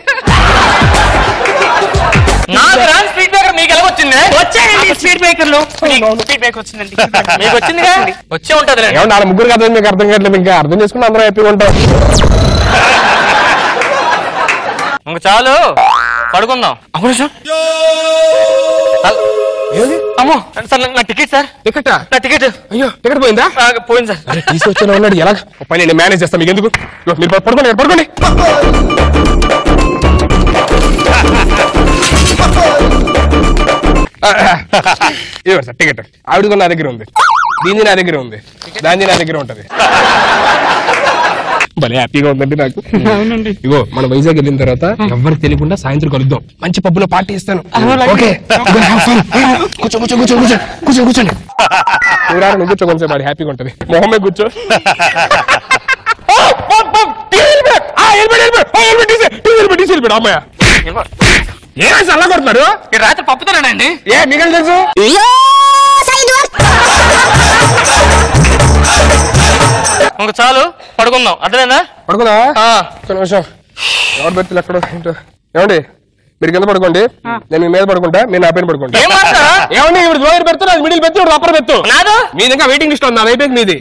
నాకు రాని స్పీడ్ బ్రేకర్ మీకు ఎలా వచ్చింది? వచ్చాయండి స్పీడ్ బ్రేకర్లు. స్పీడ్ బ్రేకర్ వచ్చిందండి. మీకు వచ్చిందిగా? వచ్చే ఉంటది. ఏమన్నా వాళ్ళ ముగ్గురు కదా, మీకు అర్థం కావట్లేదు. ఇంకా అర్థం చేసుకుని అందరూ హ్యాపీగా ఉంటాం. ఇంక చాలు, పడుకుందాం. అమ్మో సార్, నా టికెట్ సార్. టికెట్? నా టికెట్. అయ్యో టికెట్ పోయిందా? పోయింది సార్. తీసుకొచ్చిన ఉన్నాడు. ఎలా పని నేను మేనేజ్ చేస్తాను, మీకు ఎందుకు? మీరు పడుకోండి, పడుకోండి. ఇవ్వండి సార్ టికెట్. ఆవిడ నా దగ్గర ఉంది, దీని నా దగ్గర ఉంది, దాన్ని నా దగ్గర ఉంటది. భలే హ్యాపీగా ఉందండి నాకు. ఇగో మన వైజాగ్ వెళ్ళిన తర్వాత ఎవరికి తెలియకుండా సాయంత్రం కలుద్దాం. మంచి పబ్బులో పార్టీ ఇస్తాను. ఓకే కూర్చో కూర్చో కూర్చో కూర్చో కూర్చో కూర్చోండి. నువ్వు కూర్చో, కొంచెం మరి హ్యాపీగా ఉంటది. మొహమ్మే కూర్చో. అమ్మాయ ఏమైనా అలా కొడుతున్నారు? రాత్రి పప్పుతానండి. ఏ మీకు తెలుసు? ఇంక చాలు, పడుకుందాం. అర్థమైందా? పడుకుందా? ఒక్క నిమిషం. ఎవరు పెడతారు ఎక్కడ ఏంటో. ఏమండి మీరు కింద పడుకోండి, నేను మీ మీద పడుకుంటా, మీరు నా పైన పడుకుంటా. ఏమండి ఇప్పుడు దూరం పెడతారు, అది మిడిల్ పెట్టి అప్పర్ పెట్టు. మీది ఇంకా వెయిటింగ్ లిస్ట్ ఉంది, అది అయిపోయింది మీది.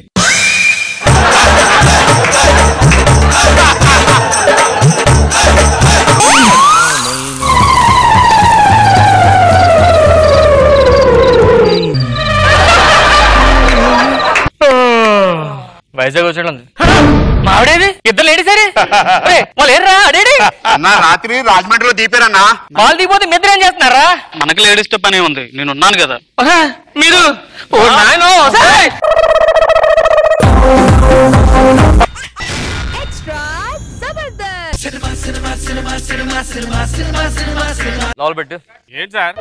వైజాగ్ వచ్చాడు. మావిడేది? ఇద్దరు లేడీ సరే వాళ్ళు ఏర్రా అడేడి అన్నా రాత్రి రాజమండ్రిలో దీపారన్నా. వాళ్ళు దిగిపోతే మిద్దరు ఏం చేస్తున్నారా? మనకి లేడీస్ తో పని ఉంది, నేను ఉన్నాను కదా. మీరు పెట్టు. ఏంటి సార్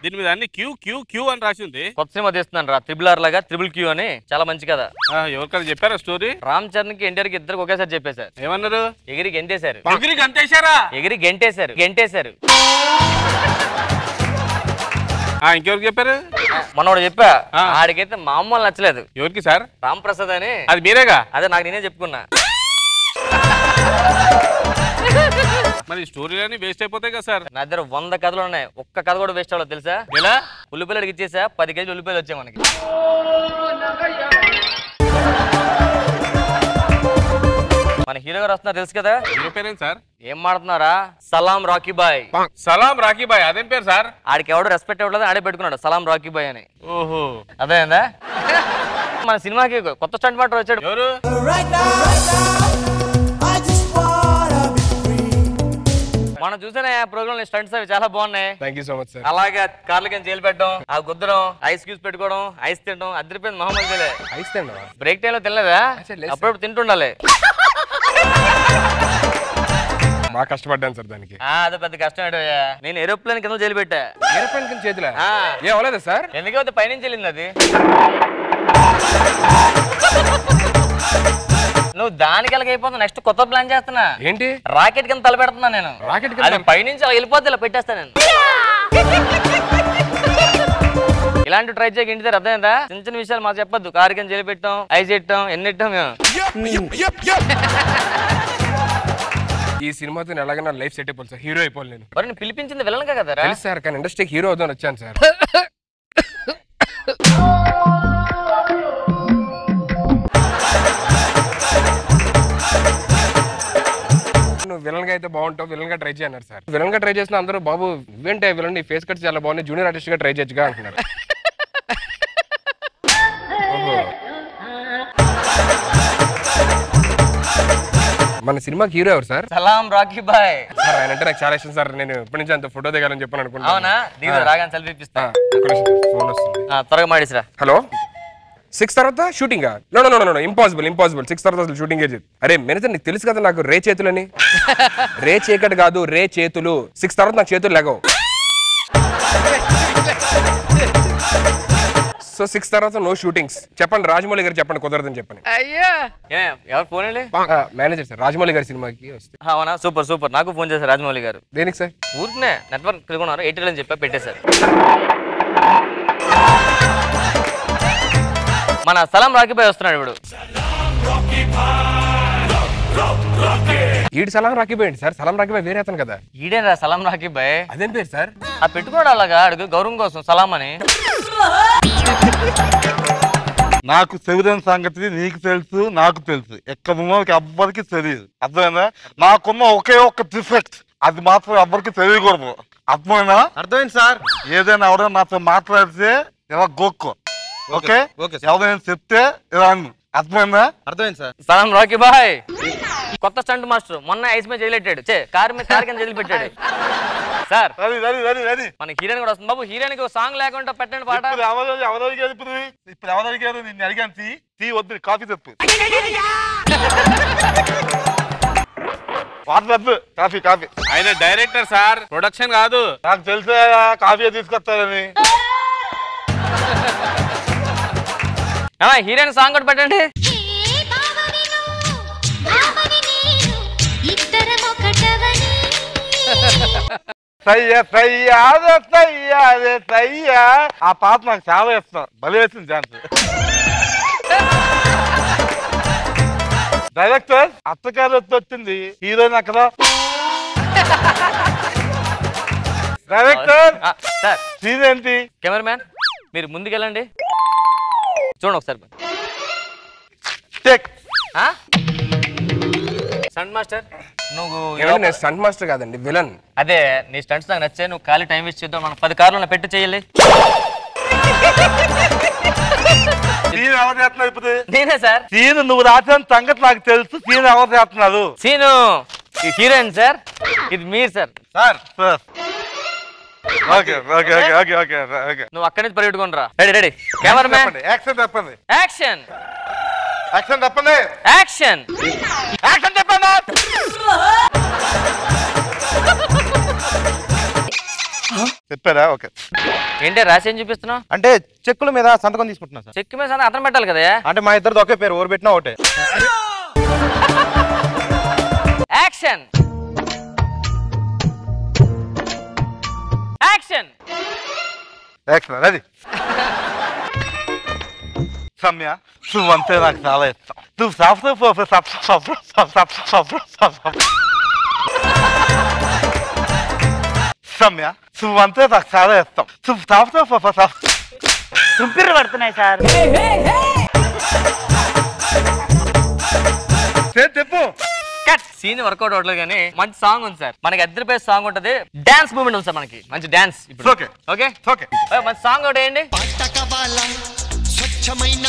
దీని మీద అన్ని క్యూ క్యూ క్యూ అని రాసి ఉంది? కొత్త సినిమా తీస్తున్నాను రా, త్రిబుల్ లాగా త్రిబుల్ క్యూ అని. చాలా మంచి కదా. ఎవరికైనా చెప్పారా స్టోరీ? రామ్ చరణ్ కి ఎన్టీఆర్ కి ఇద్దరికి ఒకేసారి చెప్పేశారు. ఏమన్నారు? ఎగిరి గెంటేశారు. ఎగిరి గంటేశారా? ఎగిరి గెంటేశారు. గెంటేశారు. ఇంకెవరికి చెప్పారు? మనోడు చెప్పా, ఆడికైతే మామూలు నచ్చలేదు. ఎవరికి సార్? రామ్ ప్రసాద్ అని. అది మీరేగా? అదే నాకు నేనే చెప్పుకున్నా. మరి స్టోరీలన్నీ వేస్ట్ అయిపోతాయి కదా సార్. నా దగ్గర 100 కథలు ఉన్నాయి, ఒక్క కథ కూడా వేస్ట్ అవ్వలేదు తెలుసా? ఇలా ఉల్లిపాయలు ఇచ్చేసా, 10 కేజీలు ఉల్లిపాయలు వచ్చాయి మనకి. మన హీరో గారు వస్తున్నారు తెలుసు కదా. హీరో పేరేంటి సార్? ఏం మాడుతున్నారా? సలాం రాకీ బాయ్. సలాం రాకీ బాయ్ అదేం పేరు సార్? ఆడికి ఎవడు రెస్పెక్ట్ ఇవ్వలేదు, ఆడే పెట్టుకున్నాడు సలాం రాకీ బాయ్ అని. ఓహో అదేందా? మన సినిమాకి కొత్త స్టంట్ మాస్టర్ వచ్చాడు. ఎవరు? మనం చూసిన ప్రోగ్రామ్ స్టంట్స్ అవి చాలా బాగున్నాయి. Thank you so much sir. అలాగే కార్లకి జైలు పెట్టడం, ఆ గుద్దడం, ఐస్ క్యూబ్స్ పెట్టుకోవడం, ఐస్ తినడం అదిరిపోయింది. మహమ్మద్ జలే ఐస్ తిండా బ్రేక్ టైం లో తినలేదా? అప్పుడప్పుడు తింటుండాలి. బాగా కష్టపడ్డాను సార్ దానికి. అదే పెద్ద కష్టం. నేను ఏరోప్లేన్ కింద జైలు పెట్టా. ఏరోప్లేన్ కింద చేతులా? ఏ అవలేదా సార్? ఎందుకంటే పైనుంచి వెళ్ళింది అది. నువ్వు దానికి అయిపోతున్నా. నెక్స్ట్ కొత్త ప్లాన్ చేస్తున్నా. ఏంటి? రాకెట్ కింద తల పెడుతున్నా నేను. రాకెట్ అది పైనుంచి అలా వెళ్ళిపోతే ఇలా పెట్టేస్తా నేను. ఇలాంటి ట్రై చేయక ఇంటి దగ్గర అర్థమైందా? చిన్న చిన్న విషయాలు మాకు చెప్పొద్దు. కారు కింద జైలు పెట్టాం, ఐస్ పెట్టాం, ఎన్ని ఇట్టాం మేము. ఈ సినిమాతో ఎలాగైనా లైఫ్ సెట్ అయిపోవాలి సార్. హీరో అయిపోవాలి నేను. మరి నేను పిలిపించింది విలన్ కదా? తెలుసు సార్, కానీ ఇండస్ట్రీకి హీరో అవుదాం వచ్చాను సార్. నువ్వు విలన్ గా అయితే బాగుంటావు, విలన్ గా ట్రై చేయన్నారు సార్. విలన్ గా ట్రై చేసిన అందరూ బాబు ఇవేంటే విలన్ ఫేస్ కట్స్ చాలా బాగున్నాయి, జూనియర్ ఆర్టిస్ట్ గా ట్రై చేయొచ్చుగా అంటున్నారు. మన సినిమాకి హీరో ఎవరు సార్? సలాం రాకీ బాయ్. సార్ ఆయన అంటే నాకు చాలా ఇష్టం సార్. నేను ఇప్పటి నుంచి అంత ఫోటో దిగాలని చెప్పాను అనుకుంటున్నాను. అవునా? దిగు రాగానే సెల్ఫీ ఇప్పిస్తా. ఫోన్ వస్తుంది. త్వరగా మాడిసిరా. హలో 6 తర్వాత షూటింగ్? నో ఇంపాసిబుల్ 6 తర్వాత అసలు షూటింగ్ చేయదు. అరే మేనేజర్ నీకు తెలుసు కదా నాకు రే చేతులని. రే చీకటి కాదు, రే చేతులు. 6 తర్వాత నాకు చేతులు లేగవు. సో 6 తర్వాత నో షూటింగ్స్. చెప్పండి రాజమౌళి గారు చెప్పండి, కుదరదని చెప్పండి. అయ్యా ఎవరు ఫోన్? మేనేజర్ సార్, రాజమౌళి గారి సినిమాకి వస్తే. అవునా? Super super. నాకు ఫోన్ చేశారు రాజమౌళి గారు. దేనికి సార్? ఊరినే నెట్వర్క్ తిరుగున్నారు, ఎయిర్టెల్ అని చెప్పా పెట్టేశారు. మన సలాం రాకీ బాయ్ వస్తున్నాడు ఇప్పుడు. ఈడు సలాం రాకీ బాయ్ సార్. సలాం రాకీ బాయ్ వేరే అతను కదా. ఈడేనా సలాం రాకీ బాయ్? అదేం పేరు సార్? ఆ పెట్టుకోవడం అలాగా అడుగు గౌరవం కోసం సలాం అని. నాకు తెలియని సంగతి నీకు తెలుసు, నాకు తెలుసు. ఎక్కడున్నోకి ఎవ్వరికి తెలియదు. అర్థమైందా? నాకున్న ఒకే ఒక్క డిఫెక్ట్, అది మాత్రం ఎవ్వరికి తెలియకూడదు. అర్థమైనా? అర్థమైంది సార్. ఏదైనా ఎవరైనా నాతో మాట్లాడితే ఇలా గోక్కో. ఓకే? ఎవరైనా చెప్తే ఇలా అన్ను. అర్థమైందా? అర్థమైంది సార్. సలాం రాకీ బాయ్ కొత్త స్టంట్ మాస్టర్. మొన్న ఐస్ మీద జైలెట్టాడు. కారు కింద జైలు పెట్టాడు సార్. మన హీరోయిన్ కూడా వస్తుంది. బాబు హీరోయిన్ కి సాంగ్ లేకుండా పెట్టండి పాట. ఇప్పుడు ఎవరు అడిగారు? నిన్ను అడిగాను. టీ వద్దు, కాఫీ చెప్పు. వద్దు, కాఫీ కాఫీ. ఆయన డైరెక్టర్ సార్, ప్రొడక్షన్ కాదు. నాకు తెలిసే కాఫీ తీసుకొస్తారని. హీరోయిన్ సాంగ్ కూడా పెట్టండి. ఆ పాట నాకు చాలా ఇష్టం. భలే వేసింది ఛాన్స్. డైరెక్టర్ అత్తగారు వచ్చింది, హీరోయిన్ అక్కడ. డైరెక్టర్ సార్ సీన్ ఏంటి? కెమెరామ్యాన్ మీరు ముందుకెళ్ళండి, చూడండి ఒకసారి. స్టంట్ మాస్టర్ నువ్వు స్టంట్ మాస్టర్ కాదండి, విలన్. అదే నీ స్టంట్స్ నాకు నచ్చే. నువ్వు ఖాళీ టైం వేస్ట్ చేద్దాం. మనం 10 కార్లు పెట్టి చేయాలి. సీన్ ఎవరు చేస్తున్నారు ఇప్పుడు? నేనే సార్. సీన్ నువ్వు రాసిన సంగతి నాకు తెలుసు. సీన్ ఎవరు చేస్తున్నారు? సీను హీరోయిన్ సార్, ఇది మీరు sir. Sir sir okay okay okay okay okay. నువ్వు అక్కడి నుంచి పరిగెట్టుకుని రా. Ready ready. కెమెరామ్యాన్ యాక్షన్ చెప్పండి. యాక్షన్. యాక్షన్ చెప్పండి. యాక్షన్. యాక్షన్ చెప్పండి. చెప్పారా? ఓకే. ఏంటి రాసేం చూపిస్తున్నావు? అంటే చెక్కుల మీద సంతకం తీసుకుంటున్నా సార్. చెక్ మీద సంతకం అతను పెట్టాలి కదా. అంటే మా ఇద్దరిది ఒకే పేరు, ఓరు పెట్టినా ఒకటే. యాక్షన్. యాక్షన్. Action ready. సమ్య నువ్వంతే నాకు చాలా ఇష్టం. నువ్వు సమ్య నువ్వంతే నాకు చాలా ఇష్టం. తుంపిర్రు పడుతున్నాయి సార్. చెప్పు సీన్ వర్కౌట్ అవట్లేదు కానీ మంచి సాంగ్ ఉంది సార్. మనకి అద్దరిపై సాంగ్ ఉంటది, డాన్స్ మూమెంట్ ఉంది సార్ మనకి, మంచి డాన్స్. ఇప్పుడు ఓకే ఓకే ఓకే మంచి సాంగ్ ఒకటి వేయండి. స్వచ్ఛమైన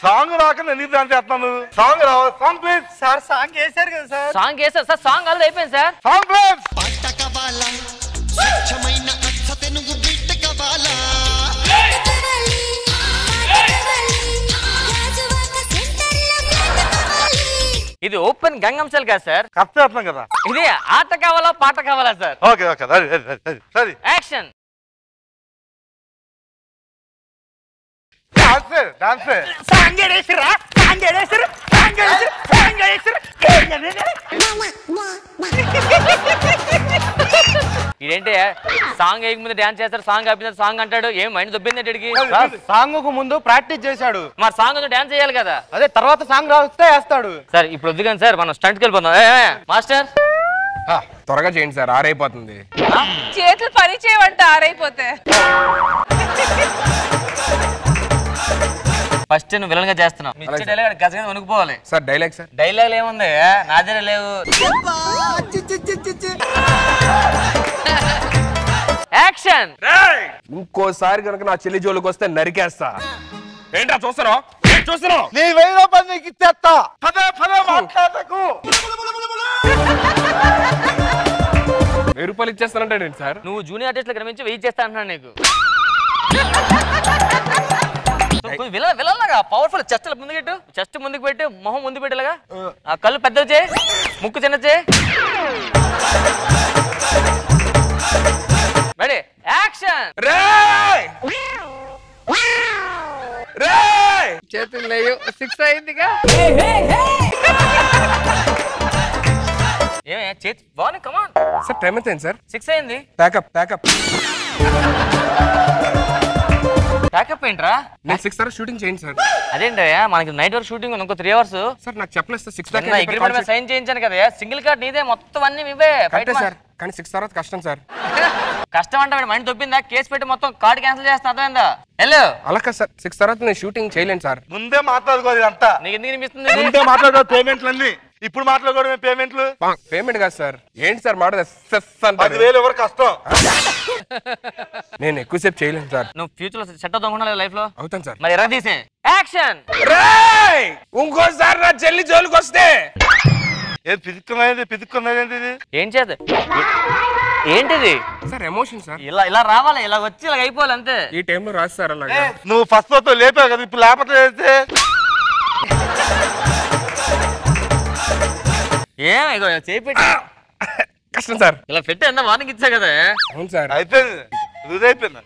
సాంగ్ రాక ఎందుకు డాన్స్ చేస్తున్నాను? సాంగ్ రావాలి. Song please sir. సాంగ్ వేసారు కదా సార్. సాంగ్ వేసారు సార్. సాంగ్ ఆల్రెడీ అయిపోయింది సార్. Song please. ఇది ఓపెన్ గంగం సెల్ కదా సార్. కరెక్ట్ చేస్తున్నాం కదా. ఇది ఆట కావాలా పాట కావాలా సార్? ఓకే ఓకే సరే యాక్షన్. ఇదేంటి సాంగ్ వేయక ముందు డాన్స్ చేస్తారు, సాంగ్ ఆపిన సాంగ్ అంటాడు. ఏం మైండ్ దొబ్బింది? సాంగ్ కు ముందు ప్రాక్టీస్ చేశాడు. మరి సాంగ్ డాన్స్ చేయాలి కదా. అదే తర్వాత సాంగ్ రాస్తే వేస్తాడు సార్. ఇప్పుడు వద్దు కానీ సార్, మనం స్టంట్కి వెళ్ళిపోతాం. మాస్టర్ త్వరగా చేయండి సార్, ఆరైపోతుంది. చేతులు పని చేయమంట ఆరైపోతే. ఫస్ట్ నువ్వు విలన్ గా చేస్తున్నావు. డైలాగ్ గజగా వణుకుపోవాలి సార్. Dialogue sir. డైలాగ్ ఏముంది నా దగ్గర లేవు. యాక్షన్. ఇంకోసారి కనుక నా చెల్లి జోలికి వస్తే నరికేస్తా. ఏంట్రా చూస్తున్నావు? చూస్తున్నావు? నీ 1000 రూపాయలు నీకు ఇచ్చేస్తా. పదే మాట్లాడకు. 1000 రూపాయలు ఇచ్చేస్తానంటే సార్. నువ్వు జూనియర్ ఆర్టిస్ట్ క్రమించి వెయిట్ చేస్తా అంటున్నాను నీకు. విలన్లాగా పవర్ఫుల్. చెస్ట్ ముందుకెట్టు, చెస్ట్ ముందుకు పెట్టి, మొహం ముందు పెట్టేలాగా, ఆ కళ్ళు పెద్దవి చేయి, ముక్కు చిన్న చేయి. Ready action. చేతులు లేవు. 6 అయిందిగా. ఏమే చేతి బాగుంది. Come on sir. టైం ఎంత అయింది సార్? 6 అయింది. ప్యాకప్ ప్యాకప్ ఏంట్రా? నేను 6 hours షూటింగ్ చేయండి సార్. అదేంటయ్యా మనకి నైట్ వరకు షూటింగ్ ఇంకో 3 hours సార్. నాకు చెప్పలేదు సార్. 6 అగ్రిమెంట్ మీద సైన్ చేయించాను కదా. సింగిల్ కార్డ్ నీదే, మొత్తం అన్ని ఇవే సార్. కానీ 6 తర్వాత కష్టం సార్. కష్టం అంటే మైండ్ దొబ్బిందా? కేసు పెట్టి మొత్తం కార్డు క్యాన్సిల్ చేస్తా. అర్థమైందా? హలో అలా కాదు సార్. 6 తర్వాత నేను షూటింగ్ చేయలేను సార్. ముందే మాట్లాడుకోవాలి అంతా. నీకు ఎందుకు అనిపిస్తుంది? ముందే మాట్లాడుకో. పేమెంట్లు అన్ని ఇప్పుడు మాట్లాడుకోవడం. పేమెంట్లు పేమెంట్ కాదు సార్. ఏంటి సార్ మాట? 10,000 ఎవరు కష్టం. నేను ఎక్కువసేపు చేయలేను సార్. నువ్వు ఫ్యూచర్ లో సెట్ అవుతా లైఫ్ లో. అవుతాను సార్. మరి ఎరా తీసే యాక్షన్. ఇంకోసారి నా చెల్లి జోలికి వస్తే. ఏది పిదుక్కున్నది ఇది? ఏం చేద్దాం? ఏంటిది సార్? Emotion sir. ఇలా రావాలి, ఇలా వచ్చి ఇలా అయిపోవాలి అంతే. ఈ టైంలో రాదు సార్. అలాగే నువ్వు ఫస్ట్ తో లేపావు కదా, ఇప్పుడు లేకపోతే ఏమో చేపెట్టి కష్టం సార్. ఇలా పెట్టి అన్న వార్నింగ్ ఇచ్చా కదా. అవును సార్. అయిపోయింది. అయిపోయింది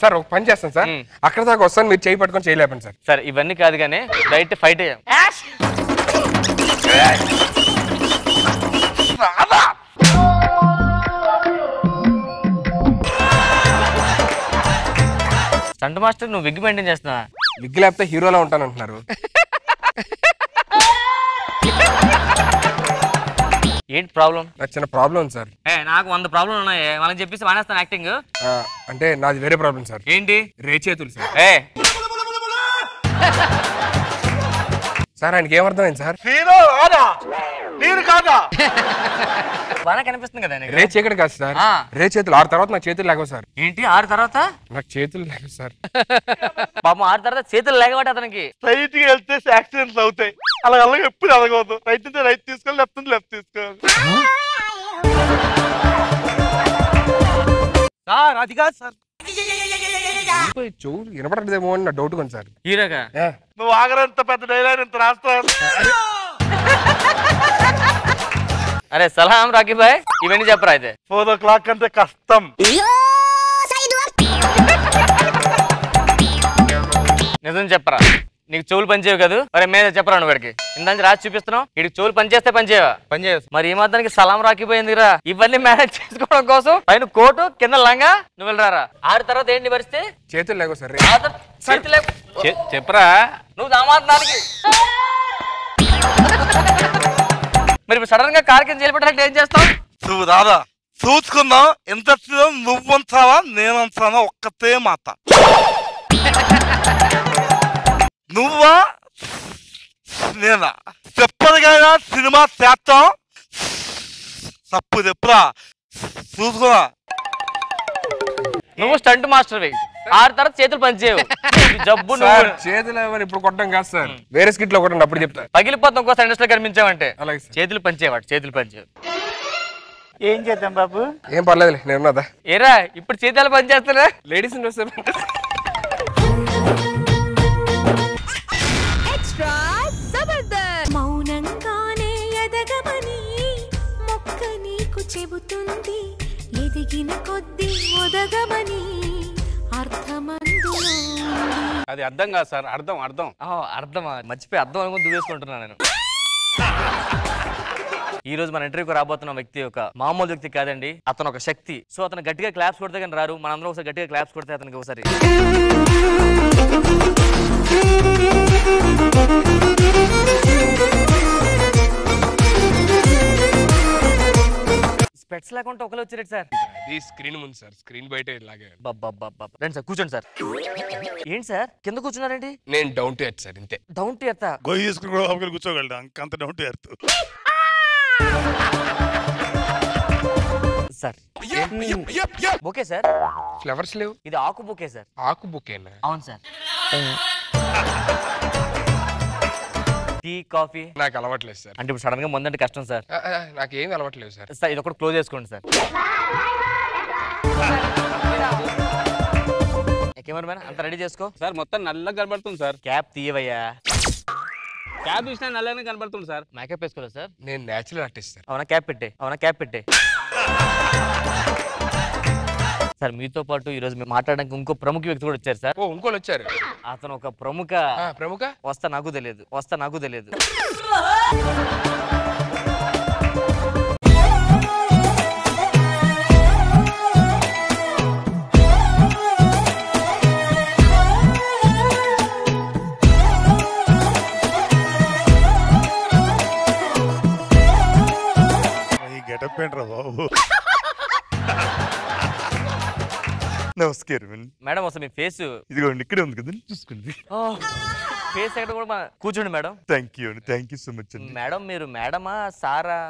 సార్. ఒక పని చేస్తాను సార్. అక్కడ దాకా వస్తాను, మీరు చేయి పట్టుకొని చేయలేపండి సార్. సార్ ఇవన్నీ కాదు కానీ డైరెక్ట్ ఫైట్ అయ్యాం. స్టంట్ మాస్టర్ నువ్వు విగ్ మెయింటైన్ చేస్తున్నా? విగ్ లేకపోతే హీరోలా ఉంటాను అంటున్నారు. ఏంటి ప్రాబ్లం? నాకు చిన్న ప్రాబ్లం సార్. నాకు 100 ప్రాబ్లం ఉన్నాయి. వాళ్ళని చెప్పేసి మానేస్తాను యాక్టింగ్. అంటే నాది వేరే ప్రాబ్లం సార్. ఏంటి? రేచేతులు సార్. సార్ ఆయనకి ఏమర్థమైంది సార్? మీరు కాదా? బాగా కనిపిస్తుంది కదా. రే చీకటి కాదు సార్. రే చేతులు. 6 తర్వాత నాకు చేతులు లేవు సార్. ఏంటి 6 తర్వాత? నాకు చేతులు లేవు సార్. పాపం 6 తర్వాత చేతులు లేకపోతే అతనికి స్ట్రైట్ గా వెళ్తే యాక్సిడెంట్స్ అవుతాయి. అలా ఎప్పుడు అడగవద్దు. రైట్ నుంచి రైట్ తీసుకోవాలి, లెఫ్ట్ నుంచి లెఫ్ట్ తీసుకోవాలి. సార్ అది కాదు సార్. చెవులు వినపడదేమో అని నా డౌట్ ఉంది సార్. హీరోగా నువ్వు ఆగరంత పెద్ద డైలాగ్ ఇంత రాస్తావు. అరే సలాం రాకీ బాయ్, ఇవన్నీ చెప్పరా అయితే. 4 o'clock అంటే కష్టం. నిజం చెప్పరా? నీకు చెవులు పనిచేయవు కదా? అరే మీద చెప్పరా నువ్వు వాడికి. ఇందాక రాసి చూపిస్తున్నావు. వీడికి చెవులు పనిచేస్తే పనిచేయవా? పనిచేయవు. మరి ఈ మాత్రానికి సలాం రాకిపోయిందిరా. ఇవన్నీ మేనేజ్ చేసుకోవడం కోసం పైన కోటు కింద లంగా నువ్వు వెళ్ళరారా. 6 తర్వాత ఏంటి పరిస్థితి? చేతులు లేవు సార్. చెప్పరా నువ్వు దామాత్రానికి. మరి ఇప్పుడు సడన్ గా కార్ కింద చేపట్టాలంటే ఏం చేస్తావు? నువ్వు రాదా చూసుకుందాం ఇండస్ట్రీలో నువ్వంటావా నేనంటానా ఒక్కతే మాట. నువ్వా నేనా చెప్పరుగా సినిమా చేస్తాం తప్పు చెప్పురా చూసుకున్నా. నువ్వు స్టంట్ మాస్టర్వి, ఆరు తర్వాత చేతులు పనిచేయవు. జబ్బు నువ్వు చేతులు ఇప్పుడు కొట్టడం కాదు సార్, వేరే స్కిట్ లో కొట్టండి అప్పుడు చెప్తా. పగిలిపోతాం ఇంకో ఇండస్ట్రీ కనిపించావంటే. అలాగే చేతులు పనిచేయవాడు, చేతులు పనిచేయవు. ఏం చేద్దాం బాబు? ఏం పర్లేదులే, నేనున్నదా. ఏరా ఇప్పుడు చేతులు పని చేస్తున్నా లేడీస్ మౌనంగానే ఎదగమని మొక్క నీకు చెబుతుంది, ఎదిగిన కొద్ది ఒదగమని అర్థమందులో. అది అర్థం కాదు సార్, అర్థం అర్థం అర్థమా మర్చిపోయి అర్థం అనుకుని దువ్వేసుకుంటున్నాను నేను. ఈ రోజు మన ఇంటర్వ్యూకి రాబోతున్న వ్యక్తి ఒక మామూలు వ్యక్తి కాదండి, అతను ఒక శక్తి. సో అతను గట్టిగా క్లాప్స్ కొడితే కానీ రారు, మనందరం ఒకసారి గట్టిగా క్లాప్స్ కొడితే అతనికి ఒకసారి. స్పెట్స్ లేకుండా ఒకరు వచ్చారు సార్. ఈ స్క్రీన్ ముందు సార్, స్క్రీన్ బయట ఇలాగే. రండి సార్ కూర్చోండి సార్. ఏంటి సార్ కింద కూర్చున్నారేంటి? నేను డౌన్ టు ఎర్త్ సార్, ఇంతే. డౌన్ టు ఎర్త్ గొయ్యి తీసుకుని కూడా లోపలికి కూర్చోగలడా? అంత down to earth sir. Okay sir, flowers లేవు. ఇది ఆకు బుకే సార్. ఆకు బుకేనా? అవును సార్. టీ కాఫీ నాకు అలవాట్లేదు సార్. అంటే ఇప్పుడు సడన్ గా ముందంటే కష్టం సార్. నాకేం అలవాట్లేదు సార్. సార్ ఇది ఒకటి క్లోజ్ చేసుకోండి సార్. కెమెరామెన్ అంత రెడీ చేసుకో సార్. మొత్తం నల్లగా కనబడుతుంది సార్. క్యాప్ తీయవయ్యా. క్యాప్ చూసినా నల్లగానే కనబడుతుంది సార్. మేకప్ వేసుకోలేదు సార్. నేను నేచురల్ ఆర్టిస్ట్ సార్. అవునా క్యాప్ పెట్టే, అవునా క్యాప్ పెట్టే. సార్ మీతో పాటు ఈ రోజు మేము మాట్లాడడానికి ఇంకో ప్రముఖ వ్యక్తి కూడా వచ్చారు సార్. ఓ ఇంకోళ్ళు వచ్చారు. అతను ఒక ప్రముఖ వస్తా నాకు తెలియదు. గెటప్ ఏంట్రా బాబు? నమస్కారం మేడం. అసలు మీ ఫేస్ ఇదిగోండి ఇక్కడే ఉంది కదా, చూసుకోండి. ఫేస్ ఎక్కడ కూడా కూర్చోండి madam. Thank you so much అండి. మేడం మీరు మేడమా సారా?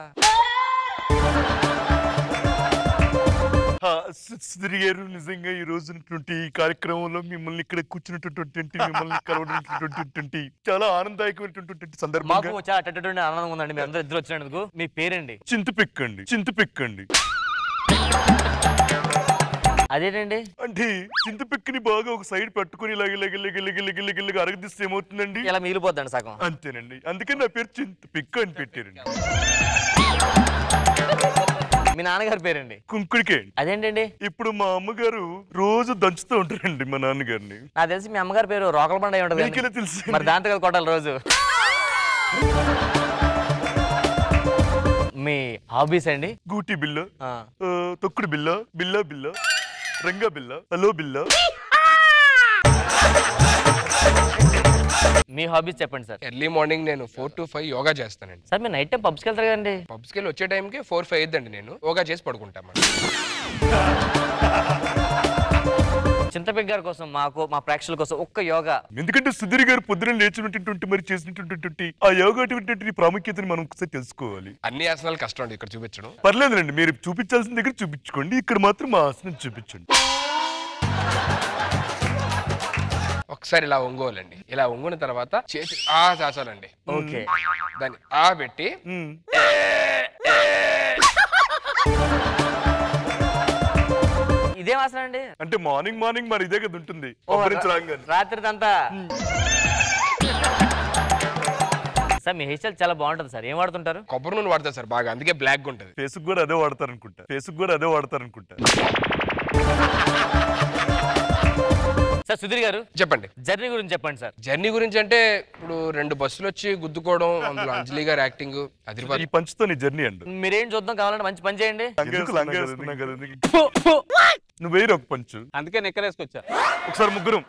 సుధీర్ గారు, నిజంగా ఈ రోజునటువంటి ఈ కార్యక్రమంలో మిమ్మల్ని ఇక్కడ కూర్చున్నటువంటి మిమ్మల్ని కలవడానికి చాలా ఆనందదాయకమైనటువంటి సందర్భం. మాకు చాలా ఆనందంగా ఉందండి మీ అందరూ ఇద్దరు వచ్చినందుకు. మీ పేరండి? చింతపిక్కండి. అదేంటండి? అంటే చింతపిక్కని బాగా ఒక సైడ్ పట్టుకుని ఇలాగ అరగదీస్తే ఏమవుతుందండి? ఇలా మిగిలిపోద్దండి సగం. అంతేనండి, అందుకని నా పేరు చింతపిక్క అని పెట్టారండి. మీ నాన్నగారి పేరండి? కుంకుడికే. అదేంటండి? ఇప్పుడు మా అమ్మగారు రోజు దంచుతూ ఉంటారండి మా నాన్నగారిని. నాకు తెలిసి మీ అమ్మగారి పేరు రోకల బండ అయి ఉంటది. తెలుసు. మరి దాంతో కదా కొట్టాలి రోజు. మీ హాబీస్ అండి? గూటి బిల్ల, తొక్కుడు బిల్ల, బిల్ల, రంగా బిల్ల, హలో బిల్ల. మీ హాబీస్ చెప్పండి సార్. ఎర్లీ మార్నింగ్ నేను 4 to 5 యోగా చేస్తానండి. సార్ మీరు నైట్ టైం పబ్స్కి వెళ్తారు కదండి? పబ్స్కి వెళ్ళి వచ్చే టైంకి 4-5 అయ్యిద్దండి. నేను యోగా చేసి పడుకుంటాను. చింతపిక్ గారి కోసం మా ప్రేక్షకుల కోసం ఒక్క యోగా. ఎందుకంటే సుధీర్ గారు పొద్దున లేచినటువంటి మరి చేసినటువంటి ఆ యోగా ప్రాముఖ్యతని మనం ఒకసారి తెలుసుకోవాలి. అన్ని ఆసనాలు కష్టం అండి ఇక్కడ చూపించడం. పర్లేదులేండి, మీరు చూపించాల్సిన దగ్గర చూపించుకోండి, ఇక్కడ మాత్రం మా ఆసనం చూపించండి. ఒకసారి ఇలా ఒంగోలండి. ఇలా ఒంగున తర్వాత చేతి చాచాలండి. ఓకే. దాన్ని పెట్టి ఇదేం ఆసనం అండి? అంటే మార్నింగ్ మరి ఇదే కదా ఉంటుంది రాత్రి అంతా. సార్ మీ హెయిర్ స్టైల్ చాలా బాగుంటుంది సార్. ఏం వాడుతుంటారు? కొబ్బరి నూనె వాడతారు సార్ బాగా, అందుకే బ్లాక్ ఉంటుంది. ఫేస్ కూడా అదే వాడతారు అనుకుంటా. సార్ సుధీర్ గారు చెప్పండి. జర్నీ గురించి చెప్పండి సార్. జర్నీ గురించి అంటే ఇప్పుడు 2 బస్సులు వచ్చి గుద్దుకోవడం, అందులో అంజలి గారు యాక్టింగ్, అదిరిపోయి. ఈ పంచుతో నీ జర్నీ అండి. మీరేం చూద్దాం కావాలంటే మంచి పని చేయండి. నువ్వు వేరు ఒక పంచు, అందుకే నెక్కరేసుకొచ్చా. ఒకసారి ముగ్గురం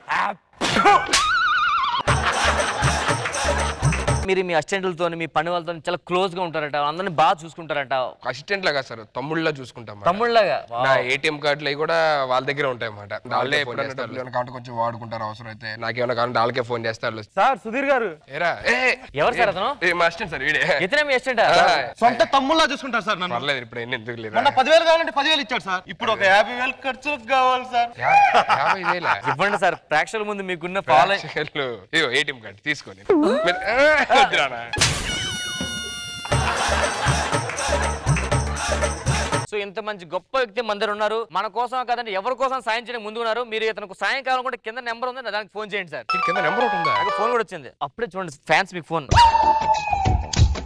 మీరు మీ అసిస్టెంట్లతో మీ పని వాళ్ళతో చాలా క్లోజ్ గా ఉంటారట, అందరిని బాగా చూసుకుంటారట. అసిస్టెంట్ లాగా సార్, తమ్ముళ్ళ చూసుకుంటాం. తమ్ముళ్ళగా నా ఏటీఎం కార్డులు కూడా వాళ్ళ దగ్గర ఉంటాయి అన్నమాట. వాళ్ళే కాబట్టి కొంచెం వాడుకుంటారు, అవసరం అయితే నాకేమైనా కావాలంటే వాళ్ళకే ఫోన్ చేస్తారు. సార్ సుధీర్ గారు. ఎవరు సార్ అతను? మా అసిస్టెంట్ సార్. వీడే ఇతనే మీ అసిస్టెంట్? సొంత తమ్ముళ్ళ చూసుకుంటారు సార్ నన్ను. పర్లేదు, ఇప్పుడు ఎందుకు లేదు. మొన్న 10,000 కావాలంటే 10,000 ఇచ్చాడు సార్. ఇప్పుడు ఒక 50,000 ఖర్చులకు కావాలి సార్. 50,000 ఇవ్వండి సార్, ప్రేక్షకుల ముందు మీకున్న ఫాలోయింగ్. ఏటీఎం కార్డు తీసుకొని సో ఇంత మంచి గొప్ప వ్యక్తి మన దగ్గర ఉన్నారు. మన కోసం కదండి, ఎవరి కోసం సాయం చేయడం ముందు ఉన్నారు. మీరు ఇతనికి సాయం కావాలనుకుంటే కింద నెంబర్ ఉంది, దానికి ఫోన్ చేయండి సార్. కింద నెంబర్ ఉంటుందా? ఫోన్ కూడా వచ్చింది అప్పుడే, చూడండి ఫ్యాన్స్ మీకు ఫోన్.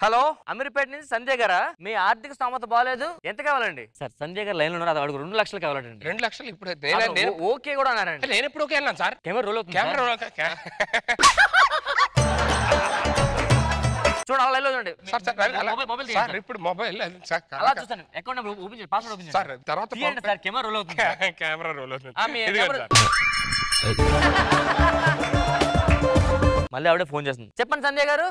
హలో, అమీర్పేట నుంచి సంధ్య గారా? మీ ఆర్థిక స్తోమత బాగాలేదు, ఎంత కావాలండి? సార్ సంధ్య గారు లైన్ లో ఉన్నారు, అడుగు 2 లక్షలు కావాలండి. 2 లక్షలు ఇప్పుడు ఓకే కూడా అన్నారండి. నేను ఎప్పుడు ఓకే అన్నాను సార్. కెమెరా రోల్ అవుతుంది. చూడండి అలా లైన్ లో చూడండి. సార్ ఇప్పుడు మొబైల్ అలా చూస్తాను. అకౌంట్ నెంబర్ ఓపెన్ చేయండి, పాస్వర్డ్ ఓపెన్ చేయండి సార్. తర్వాత సార్ కెమెరా రోల్ అవుతుంది. కెమెరా రోల్ అవుతుంది. మళ్ళీ ఆవిడే ఫోన్ చేస్తుంది. చెప్పండి సంధ్య గారు.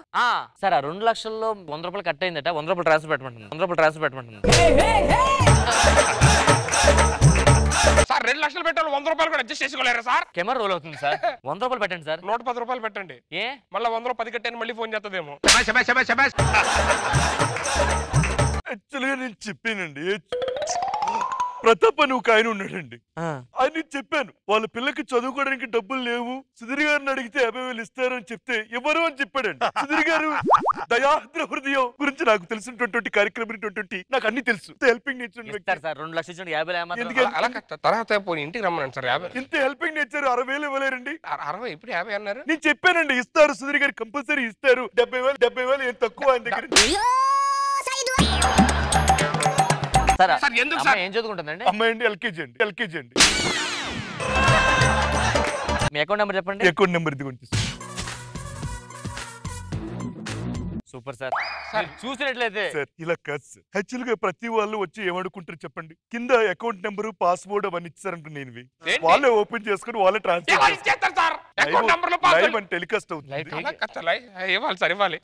సార్ ఆ 2 లక్షల్లో 100 రూపాయలు కట్ అయిందట, 100 రూపాయలు ట్రాన్స్ఫర్ పెట్టమంటుంది. 100 రూపాయలు ట్రాన్స్ఫర్ పెట్టమంటుంది. సార్ 2 లక్షలు పెట్టాలి, 100 రూపాయలు కూడా అడ్జస్ట్ చేసుకోలేరా సార్? కెమెరా రోల్ అవుతుంది సార్. 100 రూపాయలు పెట్టండి సార్. 110 రూపాయలు పెట్టండి. ఏ మళ్ళీ 100 10 కట్టాను, మళ్ళీ ఫోన్ చేస్తుందేమో. యాక్చువల్గా నేను చెప్పానండి, ప్రతాప్ అని ఒక ఆయన ఉన్నాడండి. ఆయన చెప్పాను, వాళ్ళ పిల్లకి చదువుకోవడానికి డబ్బులు లేవు, సుధీర్ గారిని అడిగితే 50,000 ఇస్తారని చెప్తే ఎవరు అని చెప్పాడండి. సుధీర్ గారు దయాద్ర హృదయం గురించి నాకు తెలిసినటువంటి కార్యక్రమం నాకు అన్ని తెలుసు. హెల్పింగ్ నేచర్ సార్ 2 లక్షలు ఇచ్చి 50,000 తర్వాత పోనీ ఇంటికి రమ్మన్నాను సార్. 50 ఇంత హెల్పింగ్ నేచర్ 60,000 ఇవ్వలేరండి. 60 ఇప్పుడు 50 అన్నారు. నేను చెప్పానండి ఇస్తారు, సుధీర్ గారు కంపల్సరీ ఇస్తారు. 70,000 ఏం తక్కువ ఆయన దగ్గర. సార్ ఎందుకు సార్? ఏం చదువుకుంటుందండి? అమ్మాయి అండి ఎల్కేజీ అండి. మీ అకౌంట్ నెంబర్ చెప్పండి. అకౌంట్ నెంబర్ ఇదిగోండి. Super sir. చూసినట్లయితే సార్ ఇలా కాదు సార్, యాక్చువల్ గా ప్రతి వాళ్ళు వచ్చి ఏమనుకుంటారు చెప్పండి, కింద అకౌంట్ నెంబర్ పాస్వర్డ్ అవన్నీ ఇచ్చారంట. నేను వాళ్ళే ఓపెన్ చేసుకుని వాళ్ళే ట్రాన్స్ఫర్ టెలికాస్ట్ అవుతుంది.